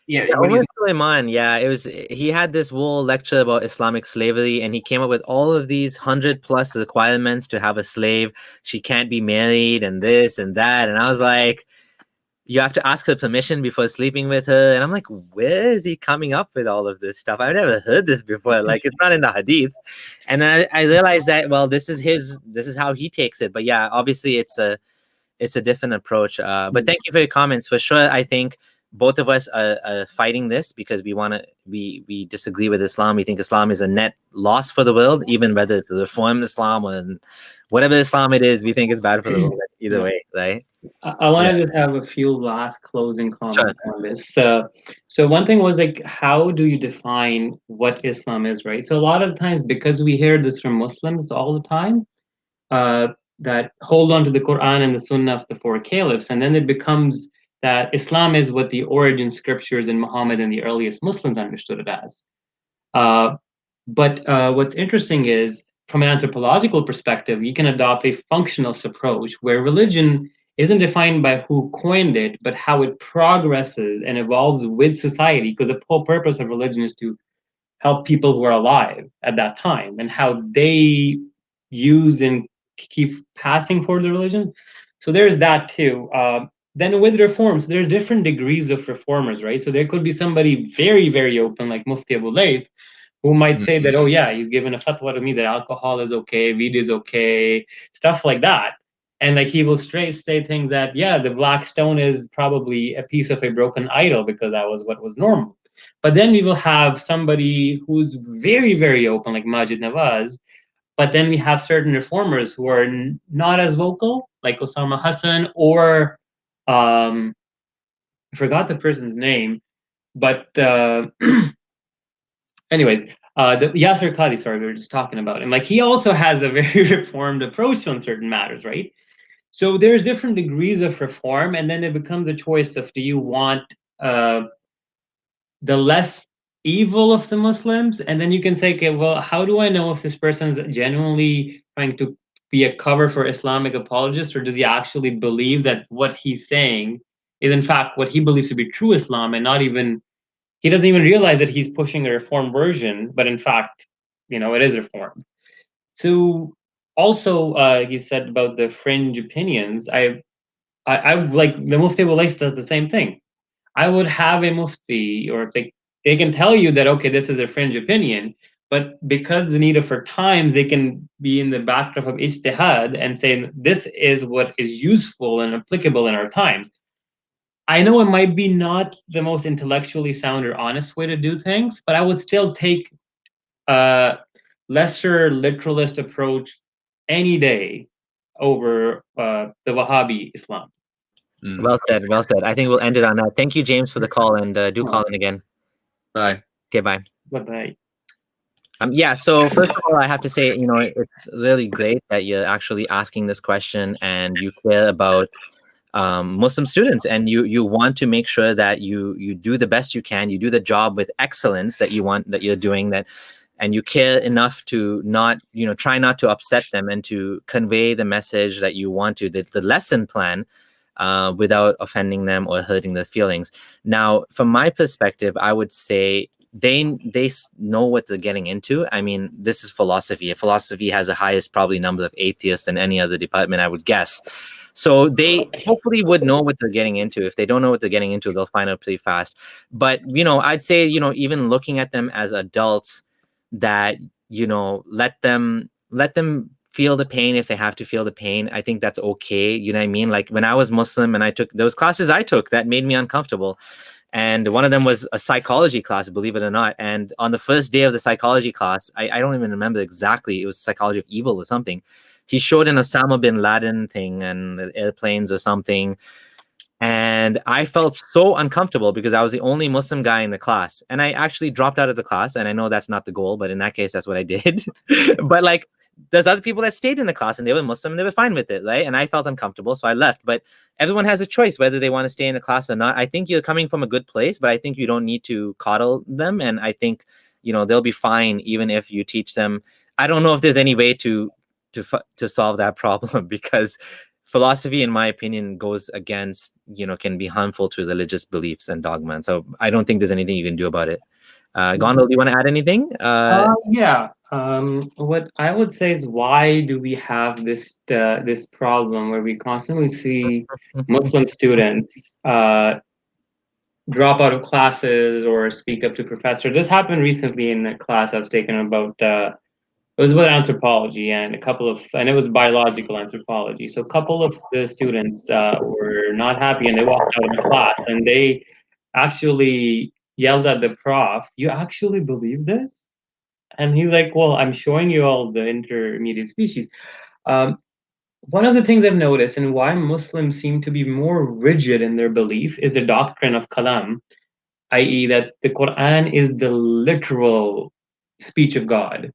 yeah, Omar Suleiman, he had this whole lecture about Islamic slavery, and he came up with all of these 100+ requirements to have a slave. She can't be married, and this and that, and I was like, you have to ask her permission before sleeping with her. And I'm like, where is he coming up with all of this stuff? I've never heard this before. Like, it's not in the hadith. And then I realized that, well, this is how he takes it. But yeah, obviously it's a different approach. But thank you for your comments. For sure, I think both of us are fighting this because we disagree with Islam. We think Islam is a net loss for the world, even whether it's a reformed Islam or whatever Islam it is, we think it's bad for the world either way, right? I want to just have a few last closing comments on this. So one thing was like, how do you define what Islam is, right? So a lot of times, because we hear this from Muslims all the time, that hold on to the Quran and the Sunnah of the four caliphs, and then it becomes that Islam is what the origin scriptures in Muhammad and the earliest Muslims understood it as. But what's interesting is, from an anthropological perspective, you can adopt a functionalist approach where religion isn't defined by who coined it, but how it progresses and evolves with society, because the whole purpose of religion is to help people who are alive at that time, and how they use and keep passing for the religion. So there's that too. Then with reforms, there's different degrees of reformers, right? So there could be somebody very, very open, like Mufti Abu Layth, who might say that, oh yeah, he's given a fatwa to me that alcohol is okay, weed is okay, stuff like that. And like he will straight say things that, yeah, the black stone is probably a piece of a broken idol because that was what was normal. But then we will have somebody who's very, very open, like Majid Nawaz. But then we have certain reformers who are not as vocal, like Osama Hassan, or I forgot the person's name, but anyways, the Yasir Qadhi, sorry, we were just talking about him. Like, he also has a very reformed approach on certain matters, right? So there's different degrees of reform, and then it becomes a choice of, do you want the less evil of the Muslims? And then you can say, okay, well, how do I know if this person is genuinely trying to be a cover for Islamic apologists, or does he actually believe that what he's saying is in fact what he believes to be true Islam, and not even, he doesn't even realize that he's pushing a reformed version, but in fact, you know, it is reformed. So also, you said about the fringe opinions. I like the Mufti Walais does the same thing. I would have a Mufti, or they can tell you that, okay, this is a fringe opinion, but because the need for times, they can be in the backdrop of ijtihad and saying this is what is useful and applicable in our times. I know it might be not the most intellectually sound or honest way to do things, but I would still take a lesser literalist approach any day over the Wahhabi Islam. Well said. Well said. I think we'll end it on that. Thank you, James, for the call, and do call in again. Bye. Okay, bye. Bye-bye. Yeah, so first of all, I have to say, it's really great that you're actually asking this question and you care about Muslim students, and you want to make sure that you do the best you can, you do the job with excellence that you're doing, and you care enough to not, try not to upset them and to convey the message that you want to, the lesson plan, without offending them or hurting their feelings. Now, from my perspective, I would say they know what they're getting into. I mean, this is philosophy. Philosophy has the highest probably number of atheists than any other department, I would guess. So they hopefully would know what they're getting into. If they don't know what they're getting into, they'll find out pretty fast. But, I'd say, even looking at them as adults, that, let them feel the pain if they have to feel the pain. I think that's okay. You know what I mean? Like when I was Muslim and there was classes I took that made me uncomfortable. And one of them was a psychology class, believe it or not. And on the first day of the psychology class, I don't even remember exactly. It was psychology of evil or something. He showed an Osama bin Laden thing and airplanes or something. And I felt so uncomfortable because I was the only Muslim guy in the class. And I actually dropped out of the class. And I know that's not the goal, but in that case, that's what I did. But like, there's other people that stayed in the class and they were Muslim and they were fine with it, right? And I felt uncomfortable, so I left. But everyone has a choice whether they want to stay in the class or not. I think you're coming from a good place, but I think you don't need to coddle them. And I think, they'll be fine even if you teach them. I don't know if there's any way to solve that problem, because philosophy, in my opinion, goes against, can be harmful to religious beliefs and dogma. And so I don't think there's anything you can do about it. Gondal, do you want to add anything? Yeah. What I would say is, why do we have this problem where we constantly see Muslim students drop out of classes or speak up to professors? This happened recently in a class I was taking about. It was about anthropology, and it was biological anthropology. So a couple of the students were not happy, and they walked out of the class, and they actually yelled at the prof, "You actually believe this?" And he's like, "Well, I'm showing you all the intermediate species." One of the things I've noticed, and why Muslims seem to be more rigid in their belief, is the doctrine of kalam, i.e., that the Quran is the literal speech of God.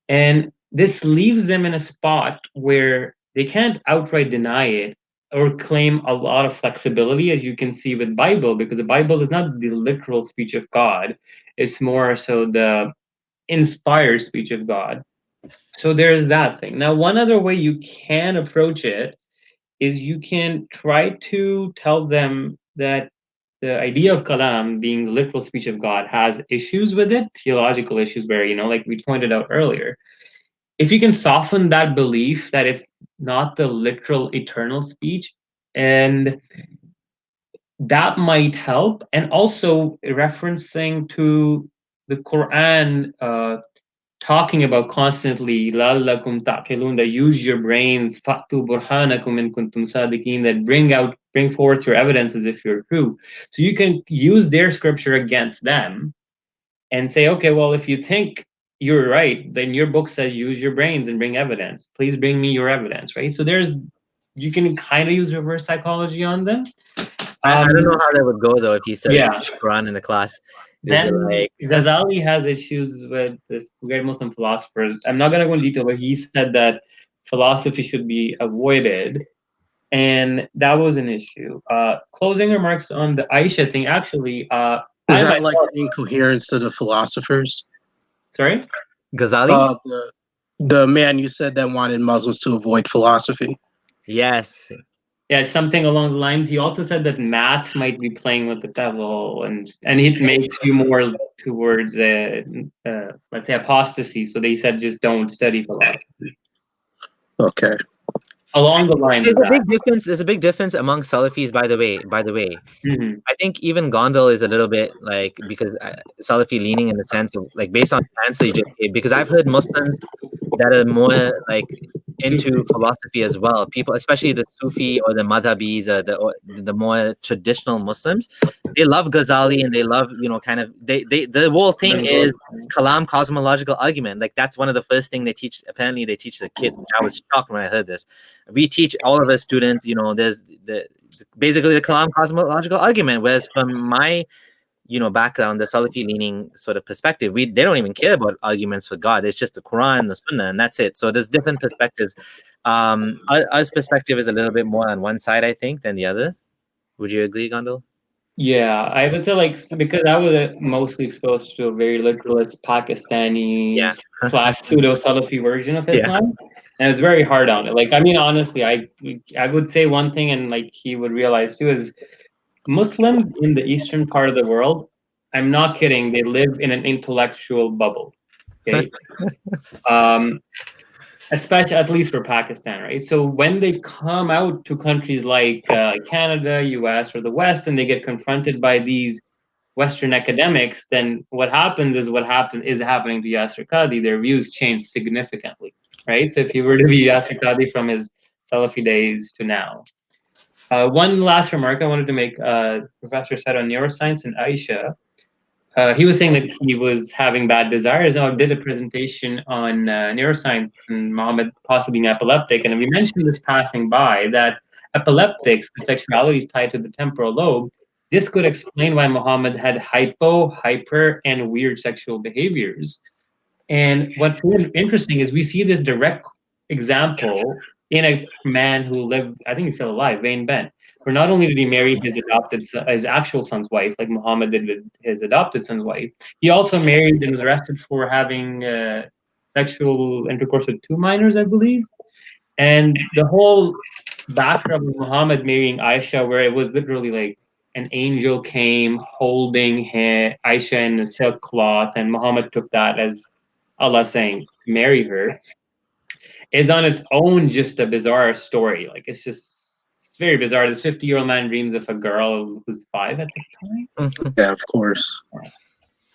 And this leaves them in a spot where they can't outright deny it or claim a lot of flexibility, as you can see with Bible, because the Bible is not the literal speech of God. It's more so the inspired speech of God. So there's that thing. Now, one other way you can approach it is you can try to tell them that the idea of kalam being the literal speech of God has issues with it, theological issues where, like we pointed out earlier. If you can soften that belief that it's not the literal eternal speech, and that might help. And also referencing to the Quran, talking about constantly لَعَلَّكُمْ تَعْقِلُونَ, that use your brains, فَأْتُوا بُرْهَانَكُمْ إِن كُنتُمْ صَادِقِينَ, that bring forth your evidences if you're true. So you can use their scripture against them and say, okay, well, if you think you're right, then your book says use your brains and bring evidence. Please bring me your evidence, right? So you can kind of use reverse psychology on them. I don't know how that would go though if you started Yeah. Quran in the class. Then Ghazali has issues with this great Muslim philosopher. I'm not going to go in detail, but he said that philosophy should be avoided, and that was an issue. Closing remarks on the Aisha thing. Actually, is that like incoherence to the philosophers? Sorry, Ghazali. The man you said that wanted Muslims to avoid philosophy. Yes. Yeah, something along the lines. He also said that maths might be playing with the devil, and it makes you more towards let's say apostasy. So they said just don't study philosophy. Okay. Along the lines of There's a that. big difference. There's a big difference among Salafis, by the way. Mhm. I think even Gondal is a little bit like, because Salafi leaning in the sense of like, based on the answer you just gave, because I've heard Muslims that are more like into philosophy as well. People, especially the Sufi or the Madhabis, or the more traditional Muslims, they love Ghazali and they love, kind of, the whole thing is Kalam, cosmological argument. Like that's one of the first thing they teach. Apparently they teach the kids, which I was shocked when I heard this. We teach all of us students, there's basically the Kalam cosmological argument, whereas from my background, the Salafi leaning sort of perspective, they don't even care about arguments for God. It's just the Quran, the Sunnah, and that's it. So there's different perspectives. Our perspective is a little bit more on one side, I think, than the other. Would you agree, Gondal? Yeah, I would say because I was mostly exposed to a very literalist Pakistani / pseudo Salafi version of Islam, and it's very hard on it. Like, I mean, honestly, I would say one thing, and like he would realize too, is Muslims in the eastern part of the world, I'm not kidding, they live in an intellectual bubble. Okay. Especially at least for Pakistan, right? So when they come out to countries like Canada, US, or the West, and they get confronted by these Western academics, then what happens is happening to Yasir Qadhi. Their views change significantly, right? So if you were to be Yasir Qadhi from his Salafi days to now. One last remark I wanted to make, Professor said on neuroscience and Aisha, he was saying that he was having bad desires. Now, I did a presentation on neuroscience and Mohammed possibly being epileptic, and we mentioned this passing by that epileptics, the sexuality is tied to the temporal lobe. This could explain why Mohammed had hypo, hyper, and weird sexual behaviors. And what's really interesting is we see this direct example in a man who lived, I think he's still alive, Wayne Bent, where not only did he marry his actual son's wife, like Muhammad did with his adopted son's wife, he also married and was arrested for having sexual intercourse with 2 minors, I believe. And the whole background of Muhammad marrying Aisha, where it was literally like an angel came holding Aisha in a silk cloth, and Muhammad took that as Allah saying, marry her, is on its own just a bizarre story. Like, it's very bizarre. This 50-year-old man dreams of a girl who's 5 at the time. Yeah, of course.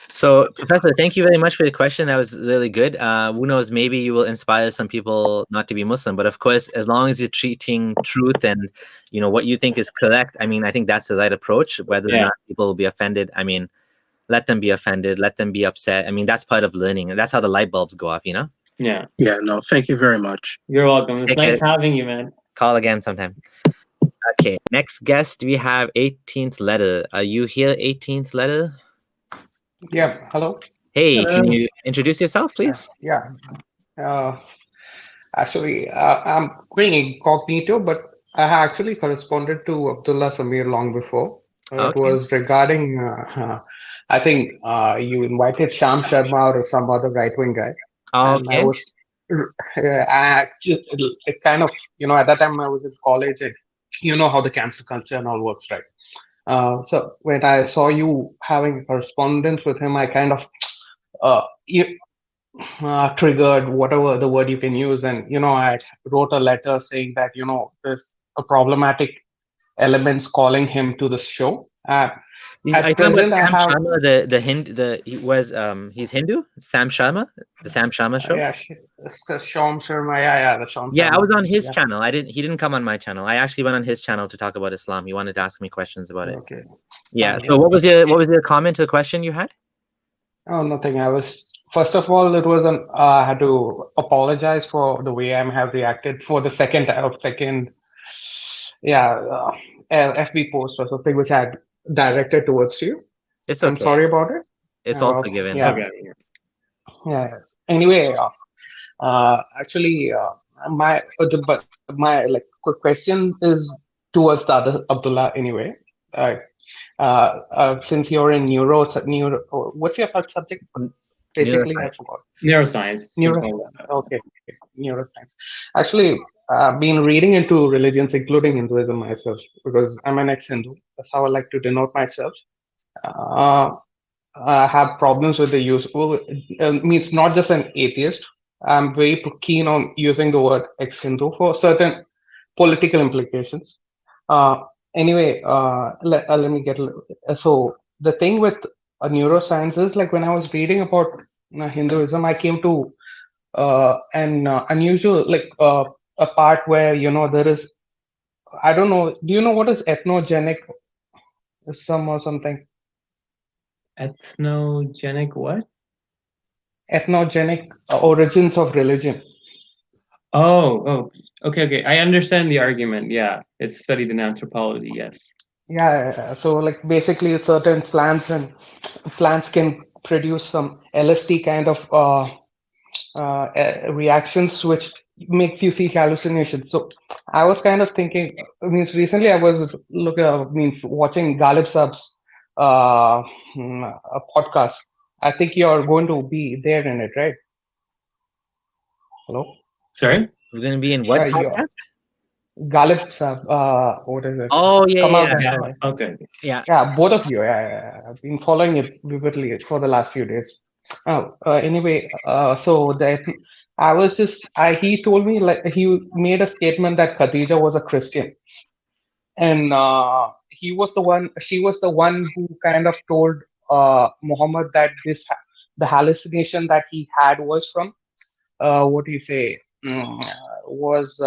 So, Professor, thank you very much for your question. That was really good. Who knows, maybe you will inspire some people not to be Muslim. But of course, as long as you're treating truth and, what you think is correct, I mean, I think that's the right approach. Whether or not people will be offended, I mean, let them be offended, let them be upset. I mean, that's part of learning. And that's how the light bulbs go off, Yeah. Yeah, no, thank you very much. You're welcome. It's nice having you, man. Call again sometime. Okay, next guest, we have 18th letter. Are you here, 18th letter? Yeah, hello. Hey, Hello. Can you introduce yourself, please? Yeah. Actually, I'm going incognito, but I actually corresponded to Abdullah Samir long before. It was regarding, I think you invited Sham Sharma or some other right-wing guy. And I was, I just kind of, at that time I was in college, and you know how the cancel culture and all works, right? So when I saw you having correspondence with him, I kind of triggered, whatever the word you can use, and I wrote a letter saying that there's a problematic elements calling him to the show. At present, I have Sharma, he's Hindu. Sam Sharma, the Sam Sharma show. Yeah, Sham Sharma. Yeah, the Sham. Yeah, I was on his channel. He didn't come on my channel. I actually went on his channel to talk about Islam. He wanted to ask me questions about it. Okay. Yeah. So what was your comment or question you had? Oh, nothing. First of all, it was I had to apologize for the way I have reacted for the second FB post or something which I had directed towards you. It's okay. I'm sorry about it. It's all forgiven. Yeah. Okay. Yeah. Anyway, actually, my quick question is towards the other Abdullah. Anyway, since you're in neuro, what's your subject? Basically, I Neuroscience. forgot. Neuroscience. Okay, neuroscience. Actually, I've been reading into religions, including Hinduism myself, because I'm an ex-Hindu. That's how I like to denote myself. I have problems with the use. Well, it means not just an atheist. I'm very keen on using the word ex-Hindu for certain political implications. Anyway, let me get. So the thing with neuroscience is, like, when I was reading about Hinduism, I came to an unusual, like, a part where, there is, I don't know. Do you know what is ethnogenic? Some or something. Ethnogenic what? Ethnogenic origins of religion. Oh, okay. I understand the argument. Yeah, it's studied in anthropology. Yes. Yeah. So, like, basically, certain plants can produce some LSD kind of reactions, which makes you see hallucinations. So, I was kind of thinking. Recently I was watching Ghalib Saab's a podcast. I think you're going to be there in it, right? Hello. Sorry. We're gonna be in what podcast? Ghalib Saab, what is it? Oh yeah. Okay. Yeah, both of you. Yeah. I've been following it vividly for the last few days. Anyway, so that he told me, like, he made a statement that Khadija was a Christian, and she was the one who kind of told Muhammad that the hallucination that he had was from what do you say? Was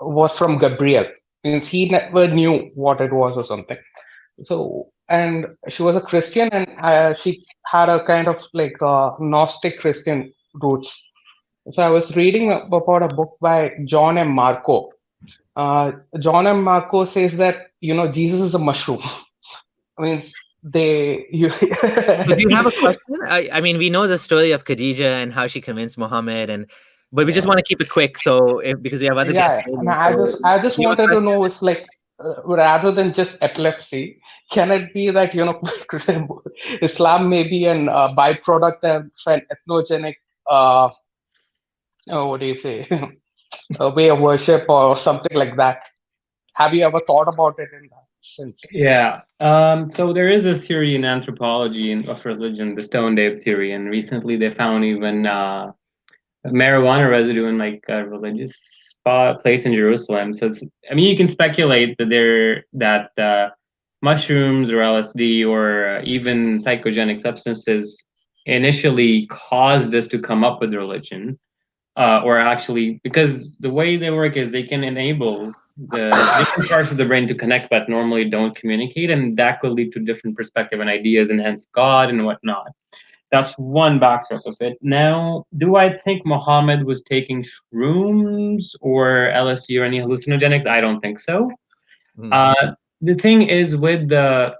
was from Gabriel. Means he never knew what it was or something. So, and she was a Christian, and she had a kind of like Gnostic Christian roots. So I was reading about a book by John M. Marco. John M. Marco says that Jesus is a mushroom. Means So do you have a question? I mean, we know the story of Khadija and how she convinced Muhammad, but we just want to keep it quick. So because we have other guests. I just wanted to know, it's like, rather than just epilepsy, can it be that Islam may be an byproduct of an ethnogenic what do you say a way of worship or something like that? Have you ever thought about it in that sense? Yeah. So there is this theory in anthropology of religion, the Stone Dave theory, and recently they found even marijuana residue in like a religious place in Jerusalem. So you can speculate that mushrooms or LSD or even psychogenic substances initially caused us to come up with religion, or actually, because the way they work is they can enable the different parts of the brain to connect but normally don't communicate, and that could lead to different perspective and ideas, and hence God and whatnot. That's one backdrop of it. Now, do I think Muhammad was taking shrooms or LSD or any hallucinogenics? I don't think so. The thing is, with the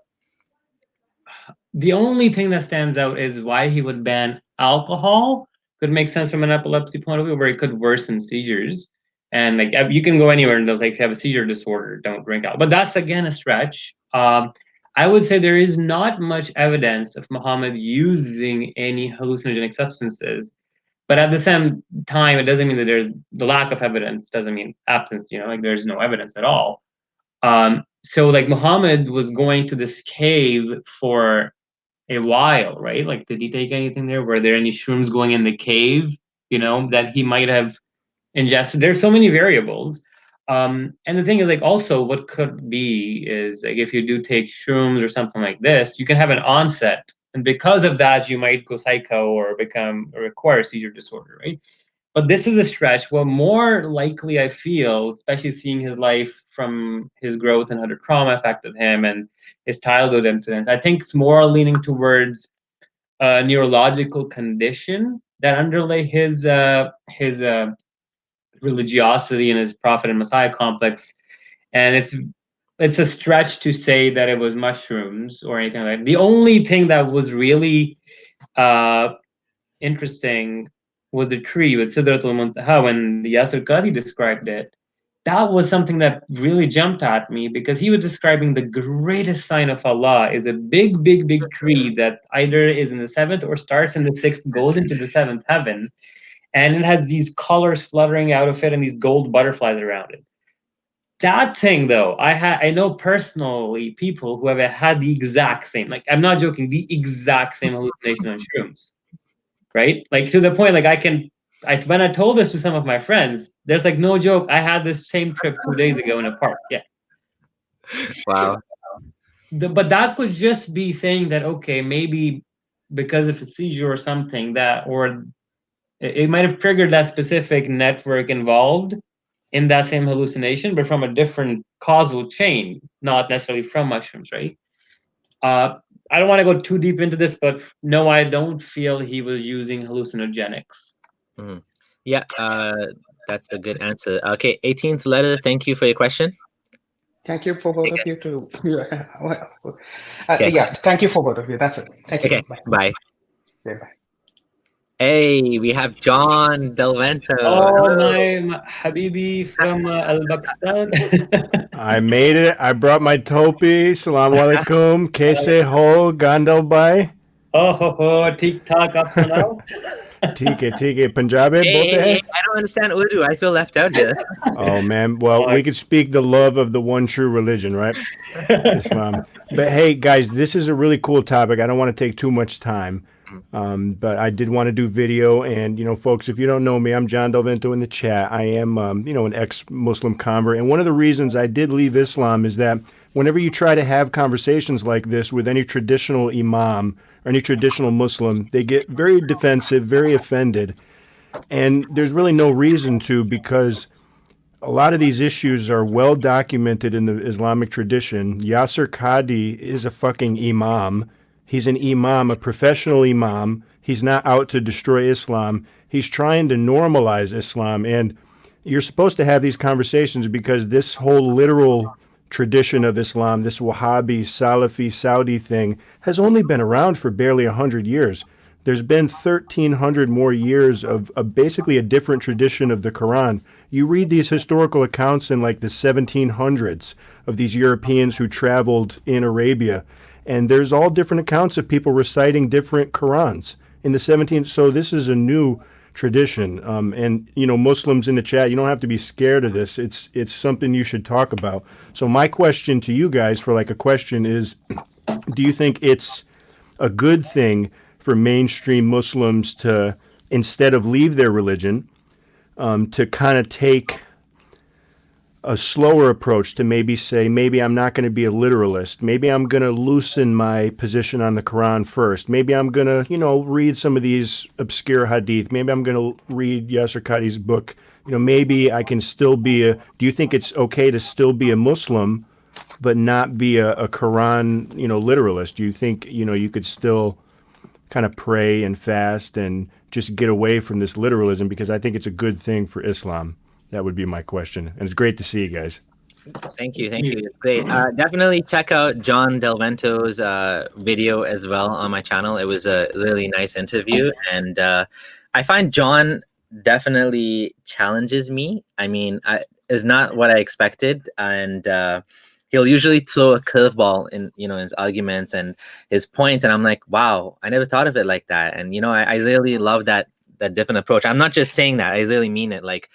only thing that stands out is why he would ban alcohol. Could make sense from an epilepsy point of view, where it could worsen seizures. And like you can go anywhere and like have a seizure disorder, don't drink alcohol. But that's again a stretch. I would say there is not much evidence of Muhammad using any hallucinogenic substances. But at the same time, it doesn't mean that there's the lack of evidence doesn't mean absence, like there's no evidence at all. So like Muhammad was going to this cave for a while, right? Like, did he take anything there? Were there any shrooms going in the cave, that he might have ingested? There's so many variables. And the thing is, like, also what could be is, like, if you do take shrooms or something like this, you can have an onset. And because of that, you might go psycho or require a seizure disorder, right? But this is a stretch. Well, more likely, I feel, especially seeing his life from his growth and how the trauma affected him and his childhood incidents, I think it's more leaning towards a neurological condition that underlay his religiosity and his prophet and messiah complex. And it's a stretch to say that it was mushrooms or anything like that. The only thing that was really interesting was the tree with Sidratul Muntaha. When Yasir Qadhi described it, that was something that really jumped at me, because he was describing the greatest sign of Allah is a big, big, big tree that either is in the seventh or starts in the sixth, goes into the seventh heaven, and it has these colors fluttering out of it and these gold butterflies around it. That thing, though, I know personally people who have had the exact same, like, I'm not joking, the exact same hallucination on shrooms, right? Like, to the point, like, when I told this to some of my friends, there's like no joke, I had this same trip 2 days ago in a park. Yeah. Wow. But that could just be saying that, okay, maybe because of a seizure or something, or it might have triggered that specific network involved in that same hallucination, but from a different causal chain, not necessarily from mushrooms, right? I don't want to go too deep into this, but no, I don't feel he was using hallucinogenics. Mm. Yeah, that's a good answer. Okay, 18th letter, thank you for your question. Thank you for both of you too. Okay. Yeah, thank you for both of you. That's it. Thank you. Okay, bye. Say bye. Hey, we have John Delvento. Oh, my Habibi from Pakistan. I made it. I brought my topi. Salam alaikum. Kaise ho, Gandal bhai? Oh, ho, ठीक ठाक आप सुनाओ? ठीक है. Punjabi bolte Hey, hai? I don't understand Urdu. I feel left out here. Oh, man. Well, we could speak the love of the one true religion, right? Islam. But hey, guys, this is a really cool topic. I don't want to take too much time. But I did want to do video, and, you know, folks, if you don't know me, I'm John Delvento in the chat. I am, you know, an ex-Muslim convert. And one of the reasons I did leave Islam is that whenever you try to have conversations like this with any traditional imam or any traditional Muslim, they get very defensive, very offended. And there's really no reason to, because a lot of these issues are well documented in the Islamic tradition. Yasir Qadhi is a fucking imam. He's an imam, a professional imam. He's not out to destroy Islam. He's trying to normalize Islam. And you're supposed to have these conversations because this whole literal tradition of Islam, this Wahhabi, Salafi, Saudi thing, has only been around for barely 100 years. There's been 1,300 more years of basically a different tradition of the Quran. You read these historical accounts in like the 1700s of these Europeans who traveled in Arabia. And there's all different accounts of people reciting different Qurans in the 17th. So this is a new tradition. And, you know, Muslims in the chat, you don't have to be scared of this. It's something you should talk about. So my question to you guys for like a question is, do you think it's a good thing for mainstream Muslims to, instead of leave their religion, to kind of take a slower approach to maybe say, maybe I'm not going to be a literalist. Maybe I'm going to loosen my position on the Quran first. Maybe I'm going to, you know, read some of these obscure hadith. Maybe I'm going to read Yasir Qadhi's book. You know, maybe I can still be do you think it's okay to still be a Muslim, but not be a Quran, you know, literalist? Do you think, you know, you could still kind of pray and fast and just get away from this literalism? Because I think it's a good thing for Islam. That would be my question. And it's great to see you guys. Thank you. It's great. Definitely check out John Delvento's video as well on my channel. It was a really nice interview. And I find John definitely challenges me. I mean, it's not what I expected. And he'll usually throw a curveball in, you know, his arguments and his points. And I'm like, wow, I never thought of it like that. And, you know, I really love that different approach. I'm not just saying that. I really mean it. Like,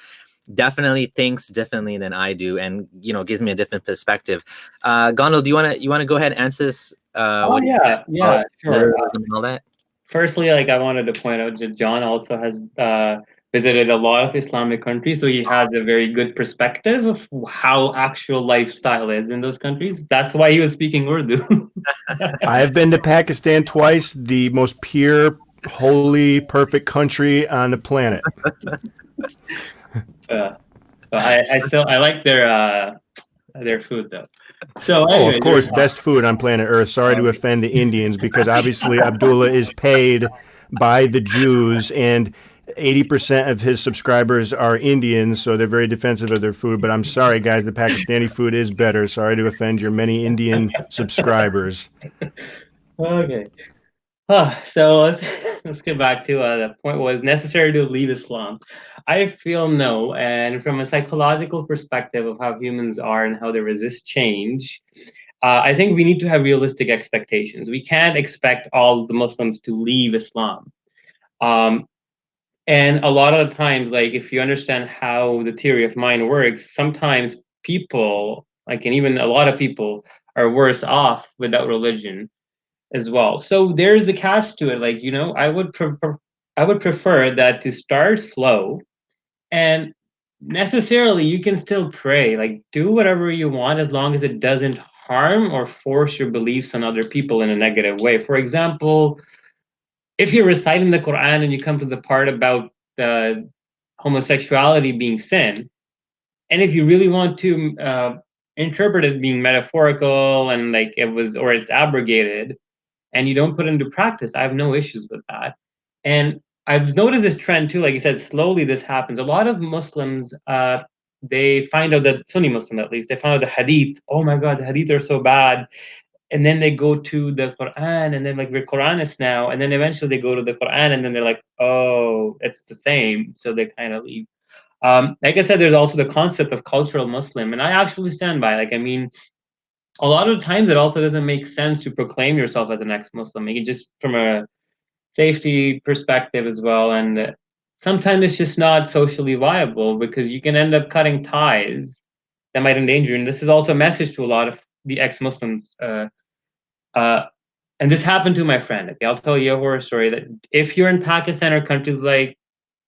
definitely thinks differently than I do, and, you know, gives me a different perspective. Gondal, do you want to go ahead and answer this? Yeah, sure. And all that. Firstly, like, I wanted to point out that John also has visited a lot of Islamic countries, so he has a very good perspective of how actual lifestyle is in those countries. That's why he was speaking Urdu. I have been to Pakistan twice, the most pure, holy, perfect country on the planet. I like their food though. So anyway, of course, best food on planet Earth. Sorry to offend the Indians, because obviously Abdullah is paid by the Jews, and 80% of his subscribers are Indians, so they're very defensive of their food. But I'm sorry, guys, the Pakistani food is better. Sorry to offend your many Indian subscribers. Okay. So let's get back to the point was necessary to leave Islam. I feel no, and from a psychological perspective of how humans are and how they resist change, I think we need to have realistic expectations. We can't expect all the Muslims to leave Islam. And a lot of the times, like if you understand how the theory of mind works, sometimes people, like, and even a lot of people, are worse off without religion as well. So there's the catch to it. Like, I would prefer that to start slow, and necessarily you can still pray, like do whatever you want as long as it doesn't harm or force your beliefs on other people in a negative way. For example, if you're reciting the Quran and you come to the part about homosexuality being sin, and if you really want to interpret it being metaphorical and like it was, or it's abrogated, and you don't put it into practice, I have no issues with that. And I've noticed this trend too, like you said, slowly this happens. A lot of Muslims, they find out that, Sunni Muslim at least, they find out the hadith. Oh my God, the hadith are so bad. And then they go to the Quran, and then like we're Quranists now, and then eventually they go to the Quran, and then they're like, oh, it's the same. So they kind of leave. Like I said, there's also the concept of cultural Muslim, and I actually stand by. Like, I mean, a lot of times it also doesn't make sense to proclaim yourself as an ex-Muslim. Like, just from a safety perspective as well, and sometimes it's just not socially viable because you can end up cutting ties that might endanger. And this is also a message to a lot of the ex-Muslims. And this happened to my friend. Okay, I'll tell you a horror story that if you're in Pakistan or countries like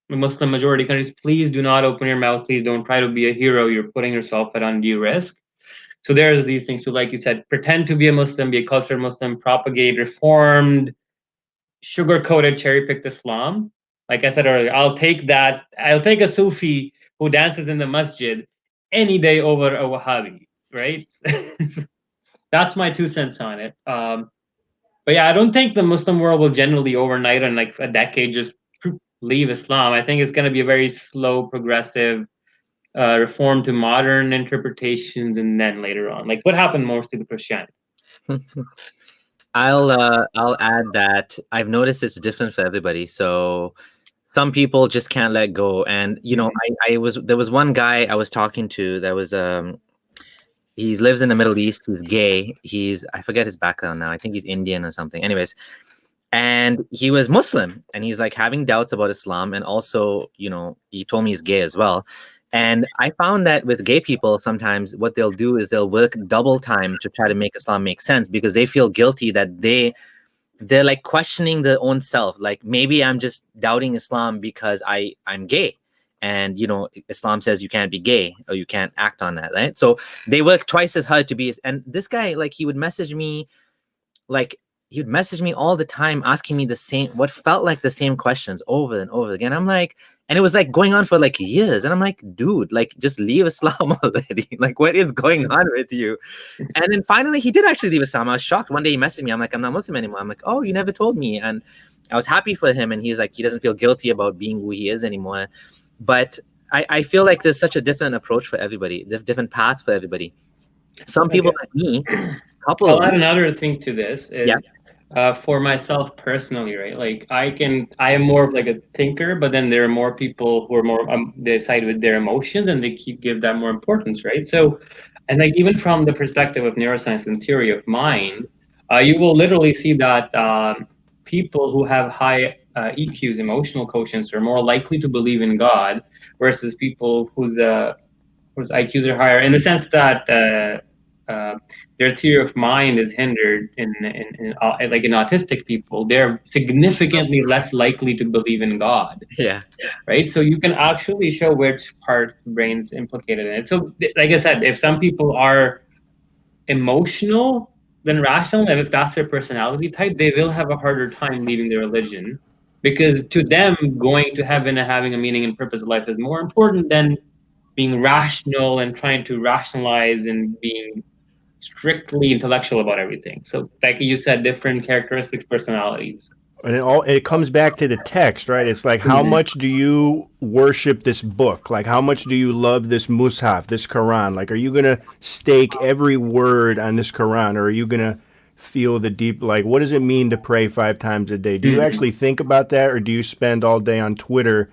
Muslim majority countries, please do not open your mouth. Please don't try to be a hero. You're putting yourself at undue risk. So there's these things. So like you said, pretend to be a Muslim, be a cultured Muslim, propagate reformed, sugar-coated, cherry-picked Islam. Like I said earlier, I'll take that. I'll take a Sufi who dances in the masjid any day over a Wahhabi, right? That's my 2 cents on it. But yeah, I don't think the Muslim world will generally overnight in like a decade just leave Islam. I think it's going to be a very slow, progressive reform to modern interpretations, and then later on, like what happened mostly to Christianity. I'll add that I've noticed it's different for everybody. So some people just can't let go, and there was one guy I was talking to that was he lives in the Middle East. He's gay. I forget his background now. I think he's Indian or something. Anyways, and he was Muslim, and he's like having doubts about Islam, and also he told me he's gay as well. And I found that with gay people, sometimes what they'll do is they'll work double time to try to make Islam make sense, because they feel guilty that they're like questioning their own self. Like, maybe I'm just doubting Islam because I'm gay, and Islam says you can't be gay or you can't act on that, right? So they work twice as hard to be. And this guy, like, he would message me all the time asking me what felt like the same questions over and over again. I'm like, and it was like going on for like years, and I'm like, dude, like, just leave Islam already. Like, what is going on with you? And then finally he did actually leave Islam. I was shocked. One day he messaged me. I'm like, I'm not Muslim anymore. I'm like, oh, you never told me. And I was happy for him, and he's like, he doesn't feel guilty about being who he is anymore. But I feel like there's such a different approach for everybody. There's different paths for everybody. Some people like me, I'll add another thing to this is, yeah. For myself personally, right? Like I am more of like a thinker, but then there are more people who are more they side with their emotions and they give that more importance, right? So, and like even from the perspective of neuroscience and theory of mind, you will literally see that people who have high EQs, emotional quotients, are more likely to believe in God versus people whose IQs are higher, in the sense that their theory of mind is hindered in like in autistic people. They're significantly less likely to believe in God. Yeah. Right. So you can actually show which part of the brain's implicated in it. So like I said, if some people are emotional than rational, and if that's their personality type, they will have a harder time leaving their religion, because to them, going to heaven and having a meaning and purpose of life is more important than being rational and trying to rationalize and being strictly intellectual about everything. So like you said, different characteristics, personalities. And it comes back to the text, right? It's like, how much do you worship this book? Like, how much do you love this mushaf, this Quran? Like, are you going to stake every word on this Quran, or are you going to feel the deep, like, what does it mean to pray 5 times a day? Do you actually think about that, or do you spend all day on Twitter,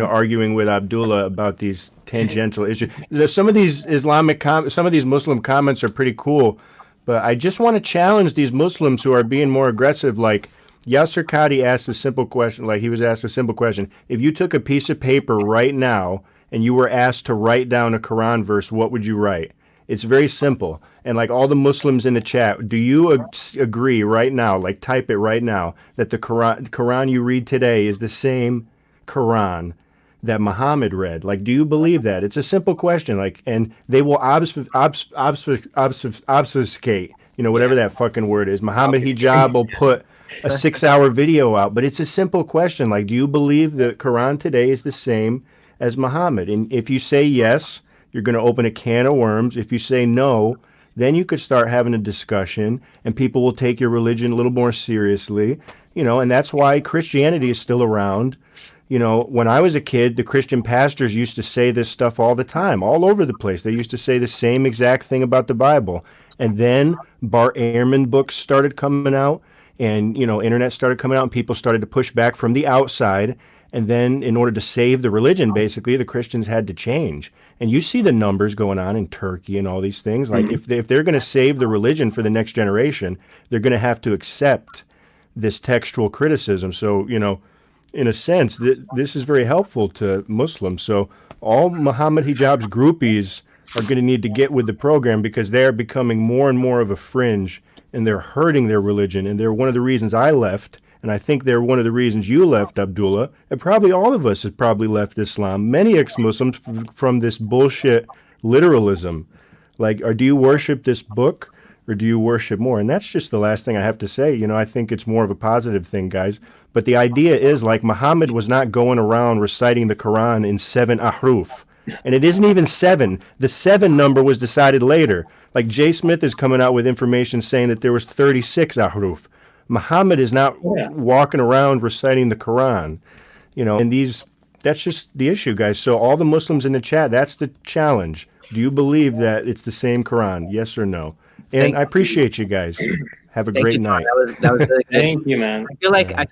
arguing with Abdullah about these tangential issues? Some of these some of these Muslim comments are pretty cool, but I just want to challenge these Muslims who are being more aggressive. Like Yasir Qadhi asked a simple question, like he was asked a simple question. If you took a piece of paper right now and you were asked to write down a Quran verse, what would you write? It's very simple. And like all the Muslims in the chat, do you agree right now, like type it right now, that the Quran you read today is the same Quran that Muhammad read? Like, do you believe that? It's a simple question. Like, and they will obfuscate, whatever that fucking word is. Mohammed Hijab will put a 6-hour video out, but it's a simple question. Like, do you believe the Quran today is the same as Muhammad? And if you say yes, you're going to open a can of worms. If you say no, then you could start having a discussion and people will take your religion a little more seriously, and that's why Christianity is still around. When I was a kid, the Christian pastors used to say this stuff all the time, all over the place. They used to say the same exact thing about the Bible. And then Bart Ehrman books started coming out, and, internet started coming out, and people started to push back from the outside. And then in order to save the religion, basically, the Christians had to change. And you see the numbers going on in Turkey and all these things. Like, if they're going to save the religion for the next generation, they're going to have to accept this textual criticism. So, in a sense, this is very helpful to Muslims. So all Mohammed Hijab's groupies are going to need to get with the program, because they're becoming more and more of a fringe, and they're hurting their religion. And they're one of the reasons I left, and I think they're one of the reasons you left, Abdullah, and probably all of us have probably left Islam. Many ex-Muslims from this bullshit literalism. Like, do you worship this book, or do you worship more? And that's just the last thing I have to say. I think it's more of a positive thing, guys. But the idea is, like, Muhammad was not going around reciting the Quran in 7 ahruf. And it isn't even 7. The 7 number was decided later. Like, Jay Smith is coming out with information saying that there was 36 ahruf. Muhammad is not walking around reciting the Quran. And that's just the issue, guys. So all the Muslims in the chat, that's the challenge. Do you believe that it's the same Quran? Yes or no? And I appreciate you guys. Have a great night. That was really good. Thank you, man. I feel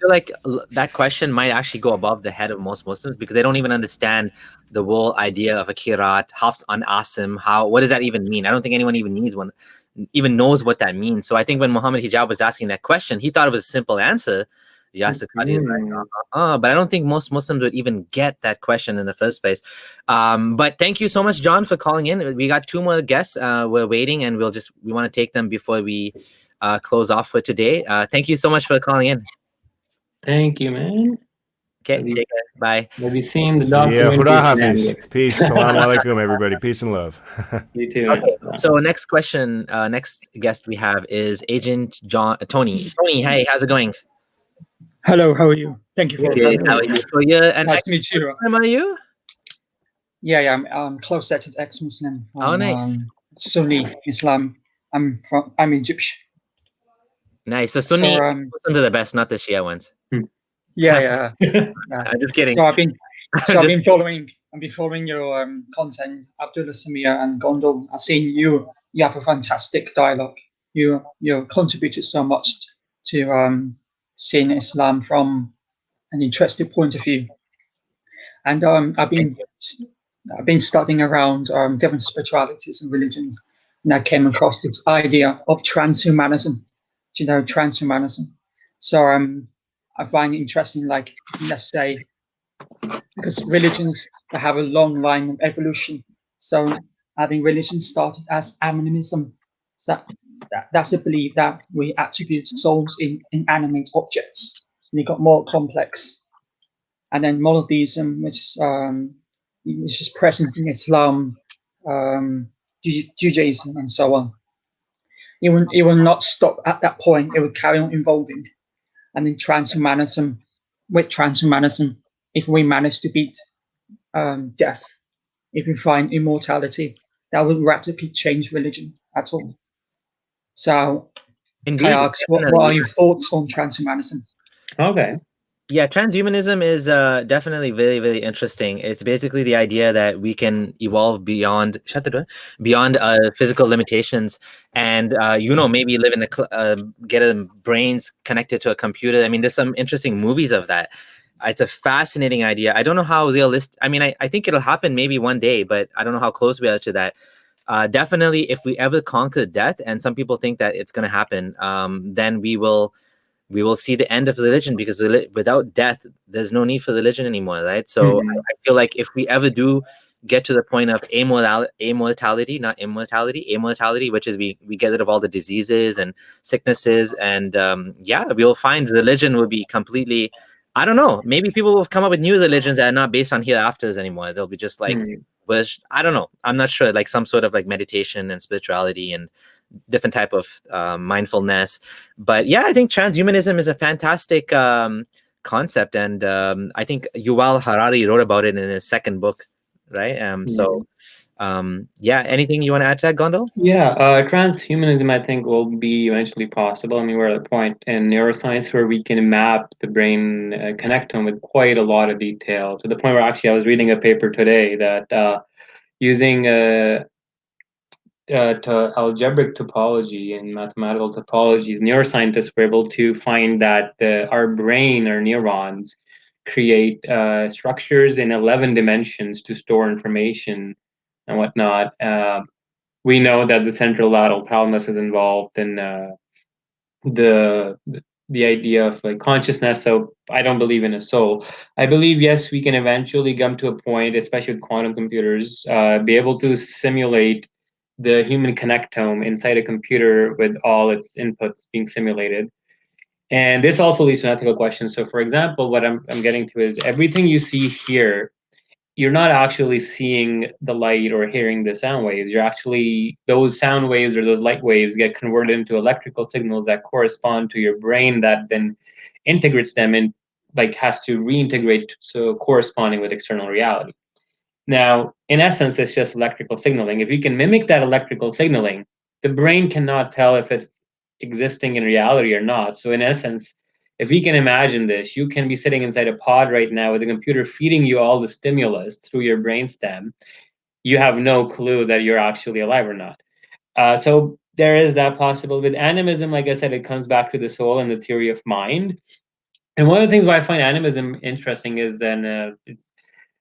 like that question might actually go above the head of most Muslims, because they don't even understand the whole idea of a kirat, hafs on asim. What does that even mean? I don't think anyone even knows what that means. So I think when Mohammed Hijab was asking that question, he thought it was a simple answer. Yasir Qadhi is like, but I don't think most Muslims would even get that question in the first place. But thank you so much, John, for calling in. We got 2 more guests. We're waiting, and we want to take them before we close off for today. Thank you so much for calling in. Thank you, man. Okay, take care. Bye. We'll be seeing the Khuda Hafiz. Peace. Salam alaikum, everybody. Peace and love. You too. Okay, so next question, next guest we have is Agent Tony. Tony, hey, how's it going? Hello, how are you? Thank you for having me. How are you? So nice to meet you. Where are you? Yeah, I'm close-setted ex-Muslim. Oh, nice. Sunni Islam. I'm Egyptian. Nice. So Sunni Muslims are the best, not the Shia ones. Yeah. I'm just kidding. So I've been following your content, Abdullah, Samir, and Gondol. I've seen you have a fantastic dialogue. You contributed so much to seeing Islam from an interesting point of view. And I've been studying around different spiritualities and religions, and I came across this idea of transhumanism. Do you know transhumanism? So I find it interesting, like, let's say, because religions have a long line of evolution. So I think religion started as animism. So that's a belief that we attribute souls in inanimate objects, and it got more complex. And then monotheism, which is present in Islam, Judaism, and so on. It will not stop at that point. It will carry on evolving. And then transhumanism, if we manage to beat death, if we find immortality, that will radically change religion at all. So, indeed, I ask, what are your thoughts on transhumanism? Okay. Yeah, transhumanism is definitely very, very interesting. It's basically the idea that we can evolve beyond beyond physical limitations, and maybe live in get a brains connected to a computer. I mean, there's some interesting movies of that. It's a fascinating idea. I don't know how realistic. I mean, I think it'll happen maybe one day, but I don't know how close we are to that. Definitely, if we ever conquer death, and some people think that it's going to happen, then we will see the end of religion, because without death, there's no need for religion anymore, right? So I feel like if we ever do get to the point of immortality, not immortality, which is we get rid of all the diseases and sicknesses, and we'll find religion will be completely, I don't know, maybe people will come up with new religions that are not based on hereafters anymore. They'll be just like, I don't know, I'm not sure, like some sort of like meditation and spirituality and different type of mindfulness. But yeah, I think transhumanism is a fantastic concept, and I think Yuval Harari wrote about it in his second book, right? Anything you want to add to that, Gondal? Yeah, transhumanism, I think, will be eventually possible. I mean, we're at a point in neuroscience where we can map the brain connectome with quite a lot of detail, to the point where actually I was reading a paper today that using algebraic topology and mathematical topologies, neuroscientists were able to find that our brain, our neurons, create structures in 11 dimensions to store information and whatnot. We know that the central lateral thalamus is involved in the idea of like consciousness. So I don't believe in a soul. I believe, yes, we can eventually come to a point, especially with quantum computers, be able to simulate the human connectome inside a computer with all its inputs being simulated. And this also leads to an ethical question. So, for example, what I'm getting to is everything you see here, you're not actually seeing the light or hearing the sound waves. You're actually, those sound waves or those light waves get converted into electrical signals that correspond to your brain, that then integrates them and like has to reintegrate, so corresponding with external reality. Now, in essence, it's just electrical signaling. If you can mimic that electrical signaling, the brain cannot tell if it's existing in reality or not. So in essence, if we can imagine this, you can be sitting inside a pod right now with a computer feeding you all the stimulus through your brainstem. You have no clue that you're actually alive or not. So there is that possibility. With animism, like I said, it comes back to the soul and the theory of mind. And one of the things why I find animism interesting is then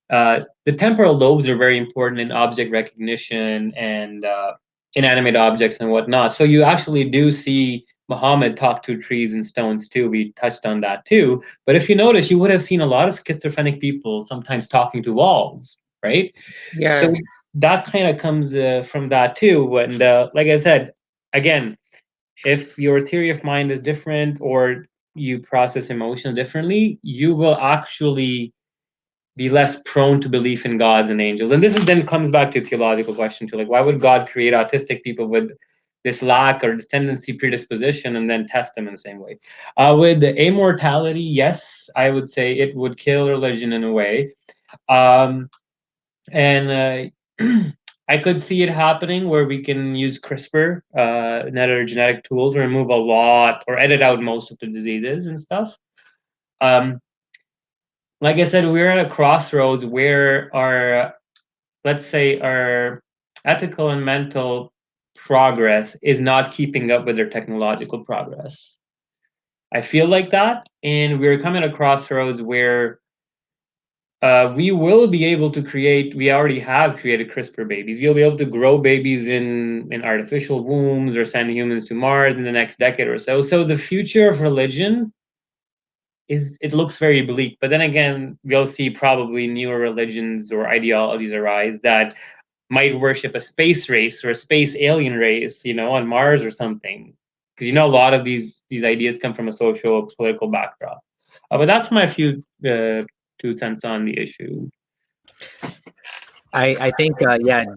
the temporal lobes are very important in object recognition and inanimate objects and whatnot. So you actually do see Muhammad talk to trees and stones too. We touched on that too. But if you notice, you would have seen a lot of schizophrenic people sometimes talking to walls, right? Yeah. So that kind of comes from that too. And like I said, again, if your theory of mind is different or you process emotions differently, you will actually be less prone to belief in gods and angels. And this is then comes back to a theological question too, like why would God create autistic people with this lack or this tendency predisposition and then test them in the same way? With the immortality, yes, I would say it would kill religion in a way. I could see it happening where we can use CRISPR, another genetic tool, to remove a lot or edit out most of the diseases and stuff. Like I said, we're at a crossroads where our, let's say, our ethical and mental progress is not keeping up with their technological progress. I feel like that, and we're coming to a crossroads where we will be able to create, we already have created CRISPR babies. We'll be able to grow babies in artificial wombs or send humans to Mars in the next decade or so. So the future of religion it looks very bleak, but then again, we'll see probably newer religions or ideologies arise that might worship a space race or a space alien race, on Mars or something. Because a lot of these ideas come from a social political backdrop. But that's my few 2 cents on the issue. I think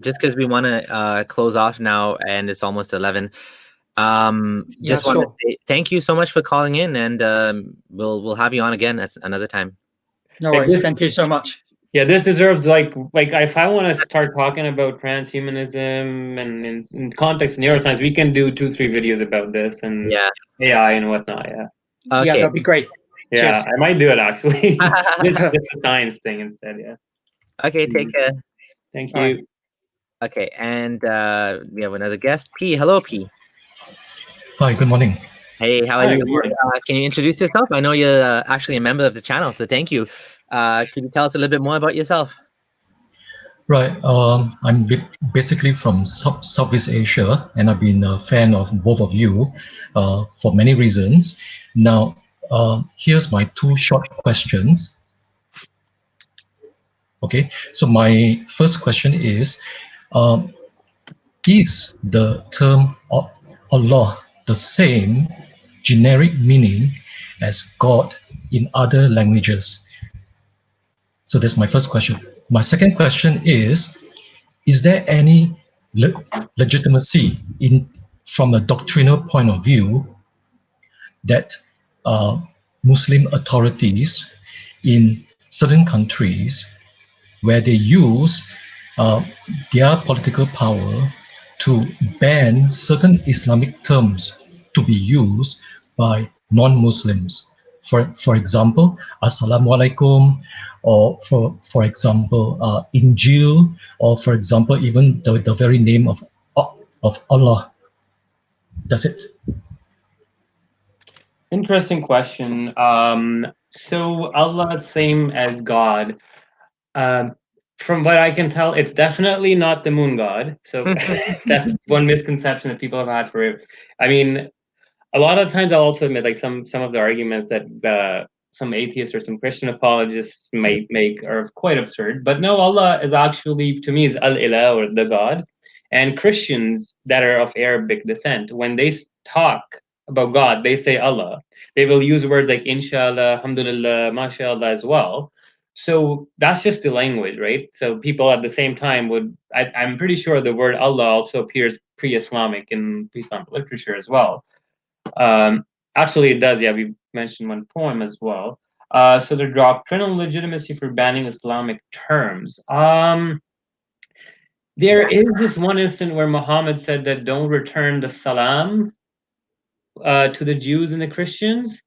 just because we want to close off now and it's almost 11. Just want to say thank you so much for calling in, and we'll have you on again at another time. No worries. Thank you so much. Yeah, this deserves like if I want to start talking about transhumanism and in context of neuroscience, we can do 2-3 videos about this and AI and whatnot. Yeah. Okay. Yeah, that'd be great. Yeah, Cheers. I might do it actually. It's a science thing instead. Yeah. Okay, take care. Thank All you. right. Okay, and we have another guest, P. Hello, P. Hi, good morning. Hey, how are Hi, you? good morning. Can you introduce yourself? I know you're actually a member of the channel, so thank you. Could you tell us a little bit more about yourself? Right, I'm basically from Southeast Asia, and I've been a fan of both of you for many reasons. Now, here's my two short questions. Okay, so my first question is the term Allah the same generic meaning as God in other languages? So that's my first question. My second question is there any legitimacy from a doctrinal point of view that Muslim authorities in certain countries where they use their political power to ban certain Islamic terms to be used by non-Muslims? For example, Assalamu alaikum, or for example, Injil, or for example, even the very name of Allah. That's it. Interesting question. So Allah, same as God. From what I can tell, it's definitely not the moon god. So that's one misconception that people have had for it. I mean, a lot of times I'll also admit, like some of the arguments that some atheists or some Christian apologists might make are quite absurd. But no, Allah is actually, to me, is al-ilah, or the God. And Christians that are of Arabic descent, when they talk about God, they say Allah. They will use words like inshallah, alhamdulillah, mashallah as well. So that's just the language, right? So people at the same time I'm pretty sure the word Allah also appears pre-Islamic in pre-Islamic literature as well. Actually, it does. Yeah, we mentioned one poem as well. So the doctrinal legitimacy for banning Islamic terms. There is this one instance where Muhammad said that don't return the salam to the Jews and the Christians.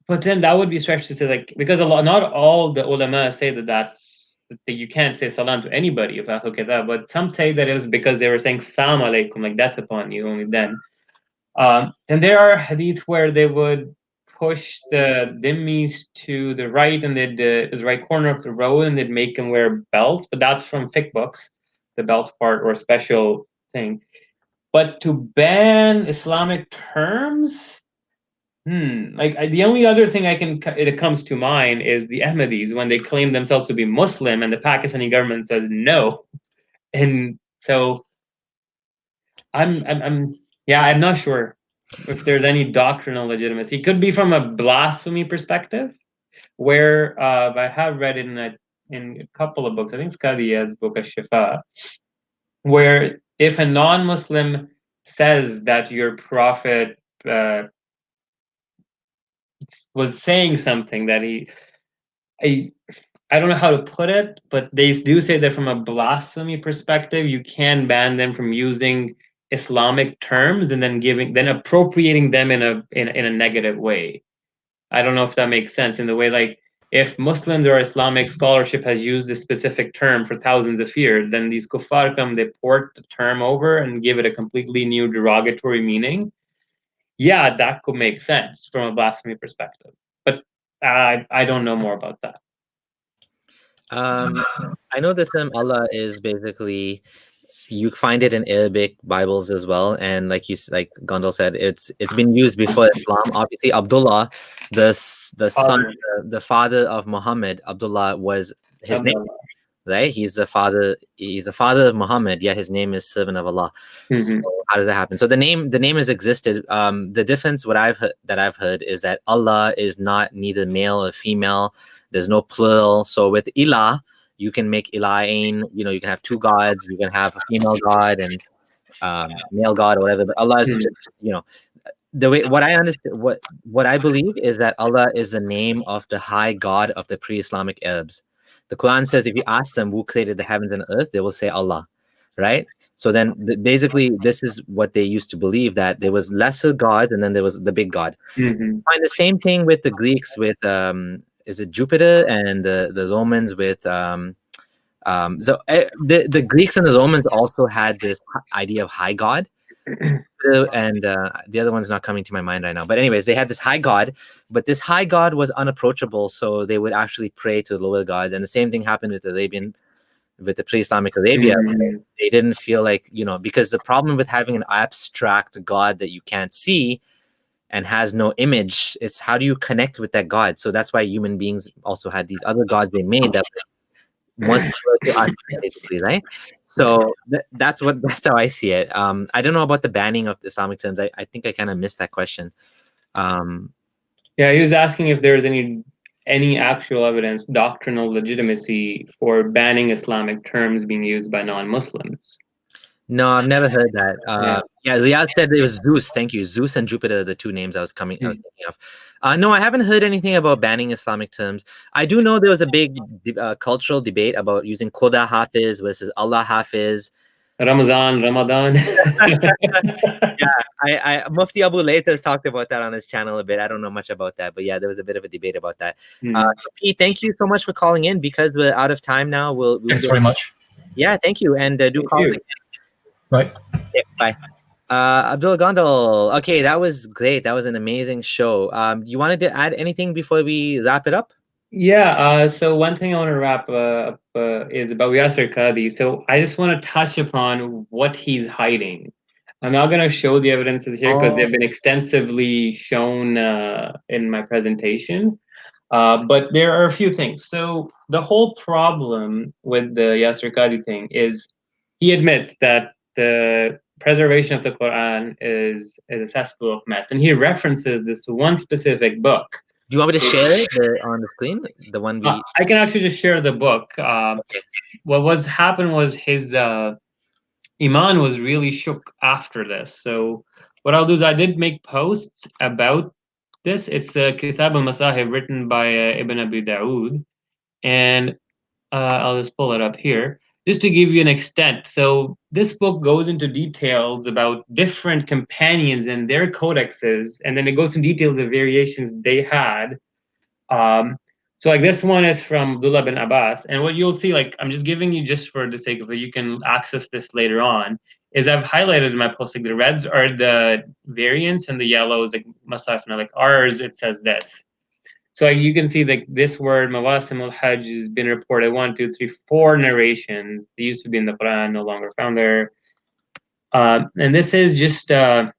But then that would be stretched to say, like, because not all the ulama say that you can't say salam to anybody if that's okay. But some say that it was because they were saying salam alaikum, like death upon you, only then. And there are hadith where they would push the dhimmis to the right and the right corner of the road, and they'd make them wear belts. But that's from fiqh books, the belt part, or a special thing. But to ban Islamic terms, the only other thing it comes to mind is the Ahmadis when they claim themselves to be Muslim, and the Pakistani government says no. And so I'm not sure if there's any doctrinal legitimacy. It could be from a blasphemy perspective, where I have read in a couple of books, I think it's Qadhi's book Ash-Shifa, where if a non-Muslim says that your prophet was saying something that I don't know how to put it, but they do say that from a blasphemy perspective, you can ban them from using Islamic terms and then appropriating them in a negative way. I don't know if that makes sense, in the way, like, if Muslims or Islamic scholarship has used this specific term for thousands of years, then these kuffar come, they port the term over and give it a completely new derogatory meaning. Yeah, that could make sense from a blasphemy perspective, but I don't know more about that. I know the term Allah is basically, you find it in Arabic Bibles as well, and like Gondal said, it's been used before Islam. Obviously, Abdullah, the son, the father of Muhammad, Abdullah was his name, right? He's the father of Muhammad, yet his name is servant of Allah. So how does that happen? So the name has existed. The difference that I've heard is that Allah is neither male or female. There's no plural. So with ilah, you can make ilahin, you can have two gods, you can have a female god and male god or whatever, but Allah is just, the way, what I understand, what I believe is that Allah is the name of the high god of the pre-Islamic Arabs. The Quran says if you ask them who created the heavens and earth, they will say Allah. right? So then basically this is what they used to believe, that there was lesser gods and then there was the big god. Mm-hmm. Find the same thing with the Greeks with is it Jupiter, and the Romans with the Greeks and the Romans also had this idea of high god, and the other one's not coming to my mind right now. But anyways, they had this high god, but this high god was unapproachable, so they would actually pray to the lower gods. And the same thing happened with the pre-Islamic Arabia. Mm-hmm. They didn't feel like, because the problem with having an abstract god that you can't see and has no image, it's how do you connect with that god? So that's why human beings also had these other gods they made that was basically, right? So that's how I see it. I don't know about the banning of the Islamic terms. I think I kind of missed that question. Yeah, he was asking if there's any actual evidence, doctrinal legitimacy for banning Islamic terms being used by non-Muslims. No, I've never heard that. Yeah, Riyadh said it was Zeus. Thank you. Zeus and Jupiter are the two names I was thinking of. No, I haven't heard anything about banning Islamic terms. I do know there was a big cultural debate about using Khuda Hafiz versus Allah Hafiz. Ramadan. Yeah, Mufti Abu Layth has talked about that on his channel a bit. I don't know much about that, but yeah, there was a bit of a debate about that. So Pete, thank you so much for calling in. Because we're out of time now, Thanks very much. Yeah, thank you, and do call again. Right. Okay, bye. Abdul Gondal. Okay, that was great. That was an amazing show. You wanted to add anything before we wrap it up? Yeah, so one thing I want to wrap up is about Yasir Qadhi. So I just want to touch upon what he's hiding. I'm not going to show the evidences here because they've been extensively shown in my presentation. But there are a few things. So the whole problem with the Yasir Qadhi thing is he admits that the preservation of the Quran is a cesspool of mess. And he references this one specific book. Do you want me to share it on the screen? The one we... I can actually just share the book. Okay. What happened was his Iman was really shook after this. So what I'll do is I did make posts about this. It's a Kitab al-Masahib written by Ibn Abi Dawood. And I'll just pull it up here just to give you an extent. So this book goes into details about different companions and their codexes, and then it goes into details of variations they had. So like this one is from Abdullah bin Abbas, and what you'll see, like I'm just giving you just for the sake of it, you can access this later on, is I've highlighted in my post, like the reds are the variants and the yellows like Masaf. Now like ours, it says this. So you can see that this word Mawasim al-Hajj has been reported 1, 2, 3, 4 narrations. They used to be in the Quran, no longer found there. And this is just like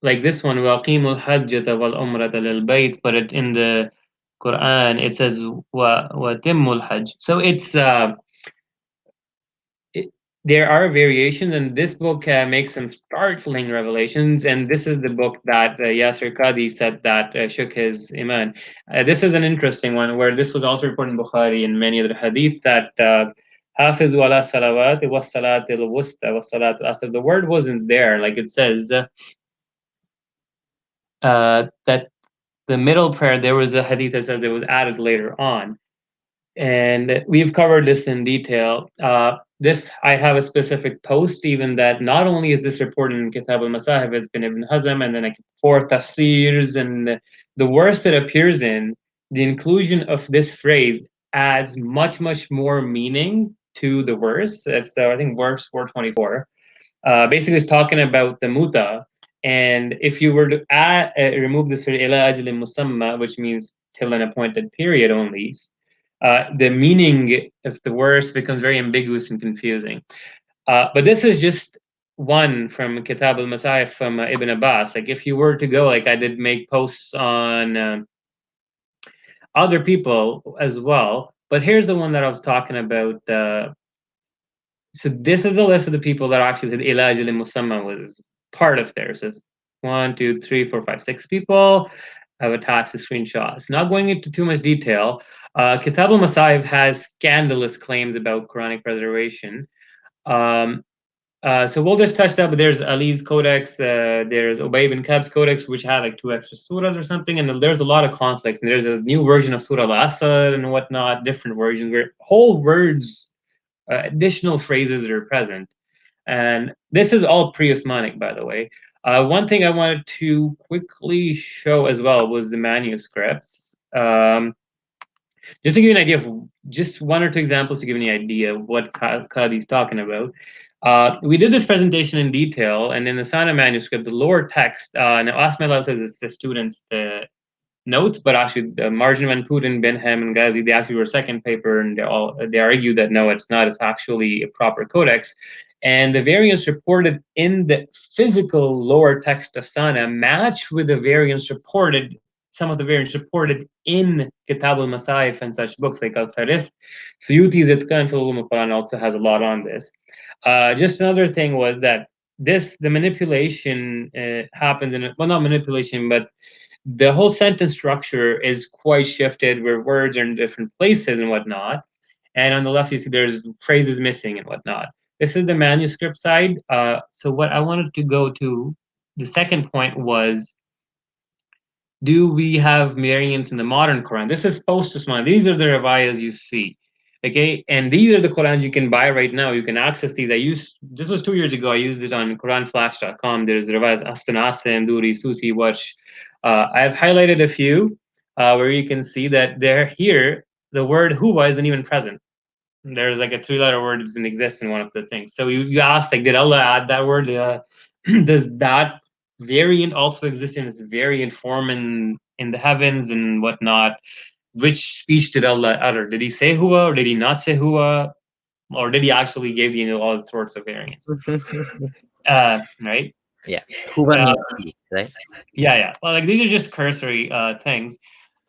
this one, وَأَقِيمُوا الْحَجَّةَ وَالْعُمْرَةَ لِلْبَيْتِ, but in the Quran it says وَأَتِمُّوا الْحَجِّ. So it's there are variations, and this book makes some startling revelations, and this is the book that Yasir Qadhi said that shook his iman. This is an interesting one, where this was also reported in Bukhari and many other hadith, that Hafizu ala salawat wa salat al-wusta wa salat al-asr. The word wasn't there, like it says that the middle prayer, there was a hadith that says it was added later on. And we've covered this in detail. This, I have a specific post even that not only is this reported in Kitab al-Masahib, it's been Ibn Hazm, and then like 4 tafsirs, and the verse it appears in, the inclusion of this phrase adds much, much more meaning to the verse. It's, I think, verse 424. Basically, it's talking about the muta, and if you were to remove this phrase, ila ajlin musamma, which means till an appointed period only, the meaning of the verse becomes very ambiguous and confusing. But this is just one from Kitab al-Masahib from Ibn Abbas. Like if you were to go, like I did make posts on other people as well, but here's the one that I was talking about. So this is the list of the people that actually said Ilaj al-Musamma was part of theirs. So 1, 2, 3, 4, 5, 6 people. I've attached the screenshots. Not going into too much detail, Kitab al-Masahib has scandalous claims about Quranic preservation. So we'll just touch that, but there's Ali's codex, there's Ubay bin Ka'b's codex, which had like 2 extra surahs or something, and there's a lot of conflicts, and there's a new version of Surah al-Asr and whatnot, different versions where whole words additional phrases that are present. And this is all pre-Osmanic, by the way. One thing I wanted to quickly show as well was the manuscripts. Just to give you an idea of just one or two examples to give you an idea of what Qadhi is talking about. We did this presentation in detail, and in the Sana manuscript, the lower text, now Asmaillah says it's the students' notes, but actually the Marjan Van Putin, Benham, and Ghazi, they actually were a second paper, and they argue that no, it's not, it's actually a proper codex. And the variants reported in the physical lower text of Sana match with the variants reported, some of the variants reported in Kitab al-Masaif and such books like Al-Farist. Suyuti's Itqan fil Ulum al-Quran also has a lot on this. Just another thing was that the manipulation happens in, well, not manipulation, but the whole sentence structure is quite shifted where words are in different places and whatnot. And on the left, you see there's phrases missing and whatnot. This is the manuscript side. So what I wanted to go to, the second point was, do we have variants in the modern Quran? This is post-Usman. These are the Ravayas you see. Okay, and these are the Qurans you can buy right now. You can access these. This was 2 years ago. I used it on QuranFlash.com. There's Ravayas Afsan Asim, Duri, Susi, Watch. I've highlighted a few where you can see that they're here. The word huwa isn't even present. There's like a 3-letter word that doesn't exist in one of the things. So you ask, like, did Allah add that word? Does that variant also exist in its variant form in the heavens and whatnot? Which speech did Allah utter? Did he say huwa, or did he not say huwa, or did he actually give you all sorts of variants? Right? Yeah. Huwa means he, right? Yeah. Well, like, these are just cursory things.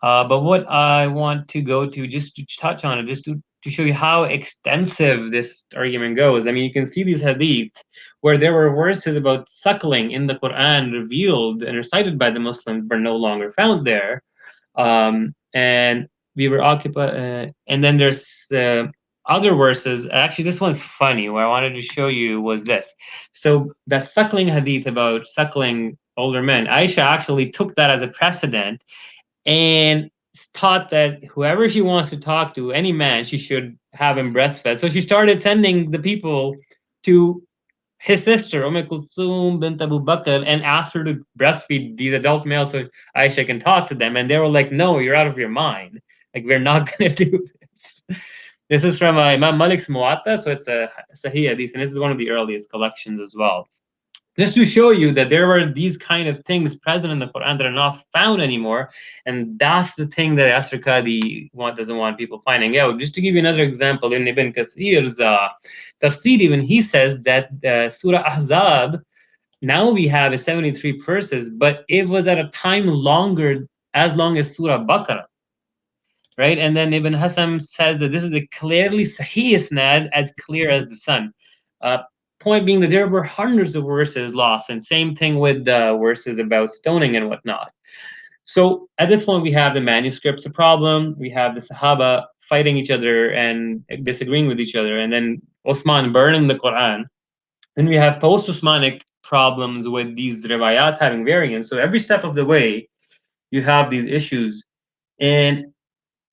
But what I want to go to, just to touch on it, just to show you how extensive this argument goes. I mean, you can see these hadith where there were verses about suckling in the Quran revealed and recited by the Muslims, but no longer found there. And we were occupied, and then there's other verses. Actually, this one's funny. What I wanted to show you was this. So that suckling hadith about suckling older men, Aisha actually took that as a precedent and taught that whoever she wants to talk to, any man, she should have him breastfed. So she started sending the people to his sister, Kulthum bint Abu Bakr, and asked her to breastfeed these adult males so Aisha can talk to them. And they were like, no, you're out of your mind. Like, we're not going to do this. This is from Imam Malik's Muwatta, so it's a Sahih hadith, and this is one of the earliest collections as well. Just to show you that there were these kind of things present in the Quran that are not found anymore. And that's the thing that Yasir Qadhi doesn't want people finding out. Just to give you another example, in Ibn Kathir's tafsir, even he says that Surah Ahzab, now we have is 73 verses, but it was at a time as long as Surah Baqarah. Right? And then Ibn Hassam says that this is a clearly Sahih isnad, as clear as the sun. Point being that there were hundreds of verses lost, and same thing with the verses about stoning and whatnot. So at this point, we have the manuscripts a problem. We have the Sahaba fighting each other and disagreeing with each other, and then Osman burning the Quran. Then we have post-Osmanic problems with these riwayat having variants. So every step of the way, you have these issues. And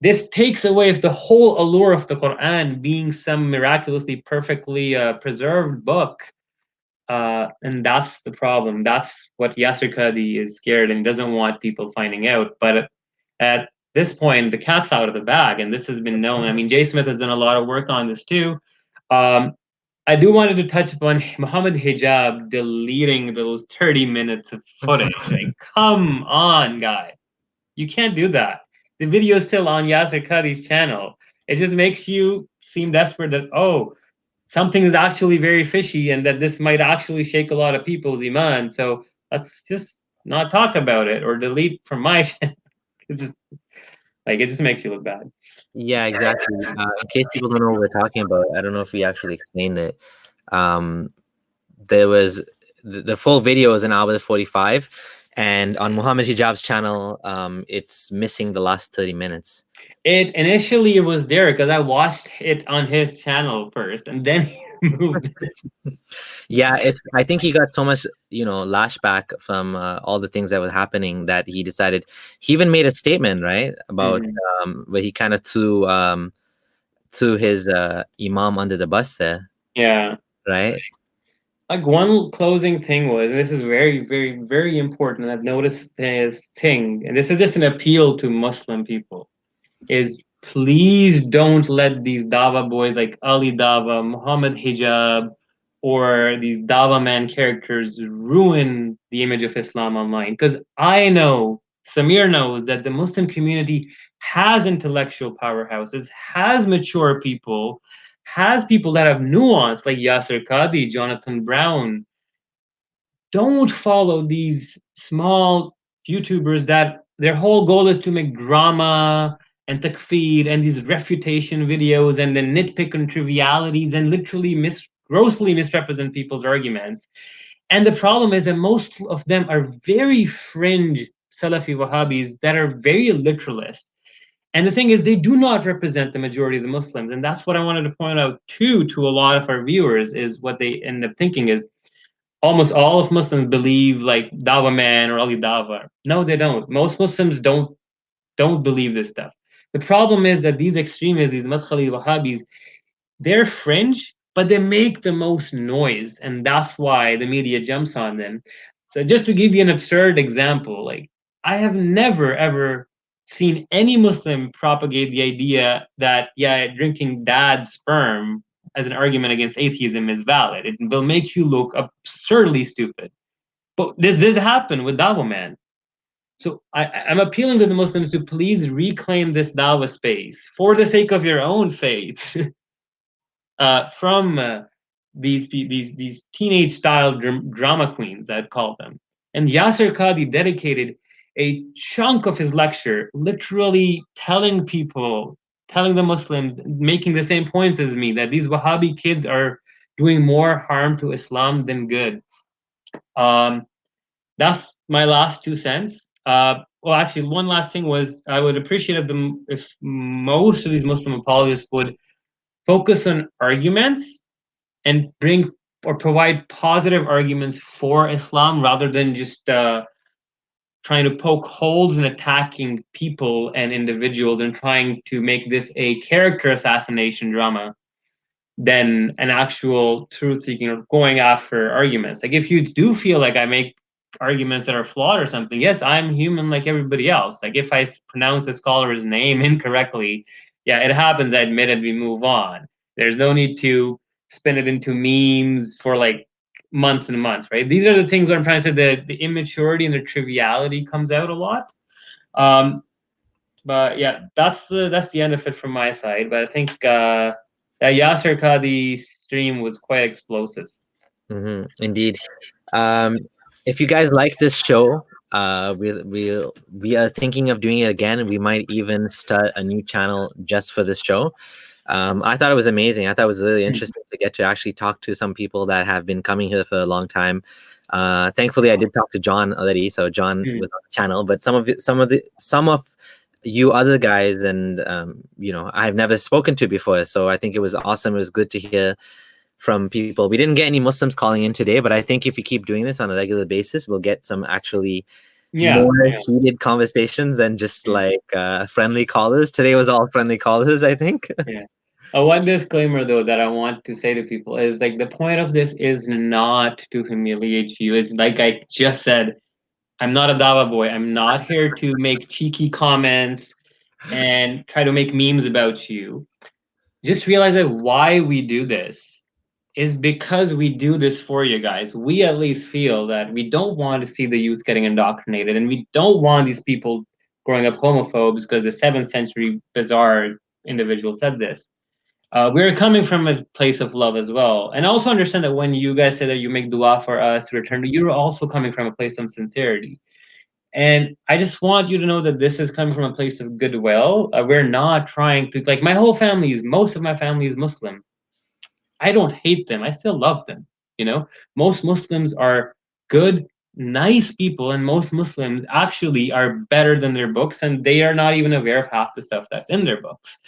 this takes away the whole allure of the Quran being some miraculously perfectly preserved book. And that's the problem. That's what Yasir Qadhi is scared and doesn't want people finding out. But at this point, the cat's out of the bag, and this has been known. I mean, Jay Smith has done a lot of work on this too. I do wanted to touch upon Mohammed Hijab deleting those 30 minutes of footage. Like, come on, guy. You can't do that. The video is still on Yasir Qadhi's channel. It just makes you seem desperate that, oh, something is actually very fishy and that this might actually shake a lot of people's iman. So let's just not talk about it or delete from my channel. It just makes you look bad. Yeah, exactly. In case people don't know what we're talking about, I don't know if we actually explained it. There was the full video is in hour 45. And on Mohammed Hijab's channel, it's missing the last 30 minutes. Initially, it was there because I watched it on his channel first, and then he moved it. Yeah, I think he got so much, lashback from all the things that were happening that he decided. He even made a statement, right, about where he kind of threw threw his imam under the bus there. Yeah. Right. Like one closing thing was, and this is very, very, very important, and I've noticed this thing, and this is just an appeal to Muslim people, is please don't let these Dawah boys like Ali Dawah, Mohammed Hijab, or these Dawah man characters ruin the image of Islam online. Because I know, Samir knows, that the Muslim community has intellectual powerhouses, has mature people, has people that have nuance like Yasir Qadhi, Jonathan Brown. Don't follow these small YouTubers that their whole goal is to make drama and takfir and these refutation videos and then nitpick on trivialities and literally grossly misrepresent people's arguments. And the problem is that most of them are very fringe Salafi Wahhabis that are very literalist. And the thing is, they do not represent the majority of the Muslims. And that's what I wanted to point out too to a lot of our viewers, is what they end up thinking is almost all of Muslims believe like Dawah man or Ali Dawah. No, they don't. Most Muslims don't believe this stuff. The problem is that these extremists, these Madkhali Wahhabis, they're fringe, but they make the most noise. And that's why the media jumps on them. So just to give you an absurd example, like I have never, ever seen any Muslim propagate the idea that, yeah, drinking dad's sperm as an argument against atheism is valid. It will make you look absurdly stupid. But this happened with Dawah man. So I'm appealing to the Muslims to please reclaim this Dawah space for the sake of your own faith from these teenage style drama queens, I'd call them. And Yasir Qadhi dedicated a chunk of his lecture literally telling the Muslims, making the same points as me, that these Wahhabi kids are doing more harm to Islam than good. That's my last 2 cents. Well, actually, one last thing was, I would appreciate if most of these Muslim apologists would focus on arguments and bring or provide positive arguments for Islam rather than just trying to poke holes and attacking people and individuals and trying to make this a character assassination drama than an actual truth-seeking or going after arguments. Like if you do feel like I make arguments that are flawed or something, yes, I'm human like everybody else. Like if I pronounce a scholar's name incorrectly, yeah, it happens, I admit it, we move on. There's no need to spin it into memes for like months and months, right? These are the things that I'm trying to say, the immaturity and the triviality comes out a lot. But yeah, that's the end of it from my side. But I think that Yasir Qadhi stream was quite explosive. Indeed. If you guys like this show, we are thinking of doing it again. We might even start a new channel just for this show. I thought it was amazing. I thought it was really interesting to get to actually talk to some people that have been coming here for a long time. Thankfully, I did talk to John already, so John was on the channel. But some of you other guys, and I've never spoken to before, so I think it was awesome. It was good to hear from people. We didn't get any Muslims calling in today, but I think if we keep doing this on a regular basis, we'll get some actually more heated conversations than just like friendly callers. Today was all friendly callers, I think. Yeah. One disclaimer though that I want to say to people is like the point of this is not to humiliate you. It's like I just said, I'm not a Dawah boy. I'm not here to make cheeky comments and try to make memes about you. Just realize that why we do this is because we do this for you guys. We at least feel that we don't want to see the youth getting indoctrinated, and we don't want these people growing up homophobes because the 7th century bizarre individual said this. We're coming from a place of love as well. And also understand that when you guys say that you make dua for us to return, you're also coming from a place of sincerity. And I just want you to know that this is coming from a place of goodwill. We're not trying to, like, most of my family is Muslim. I don't hate them. I still love them. Most Muslims are good, nice people, and most Muslims actually are better than their books, and they are not even aware of half the stuff that's in their books.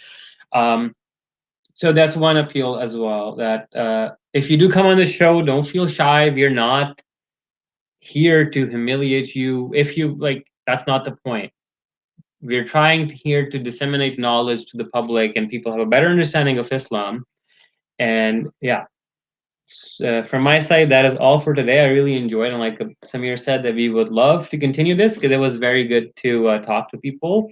So that's one appeal as well, that if you do come on the show, don't feel shy. We're not here to humiliate you. If you like, that's not the point. we're trying here to disseminate knowledge to the public, and people have a better understanding of Islam. And yeah, from my side, that is all for today. I really enjoyed, and like Samir said, that we would love to continue this because it was very good to talk to people.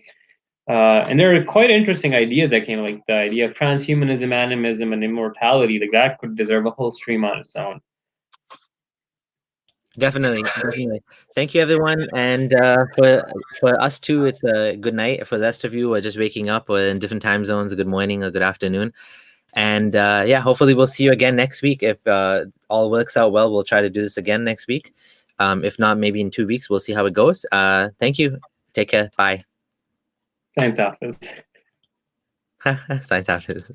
And there are quite interesting ideas that came, like the idea of transhumanism, animism, and immortality. Like that could deserve a whole stream on its own. Definitely. Thank you, everyone. And for us too, it's a good night. For the rest of you, we're just waking up or in different time zones. A good morning or good afternoon. And yeah, hopefully we'll see you again next week. If all works out well, we'll try to do this again next week. If not, maybe in 2 weeks. We'll see how it goes. Thank you. Take care. Bye. Science Office. Science Office.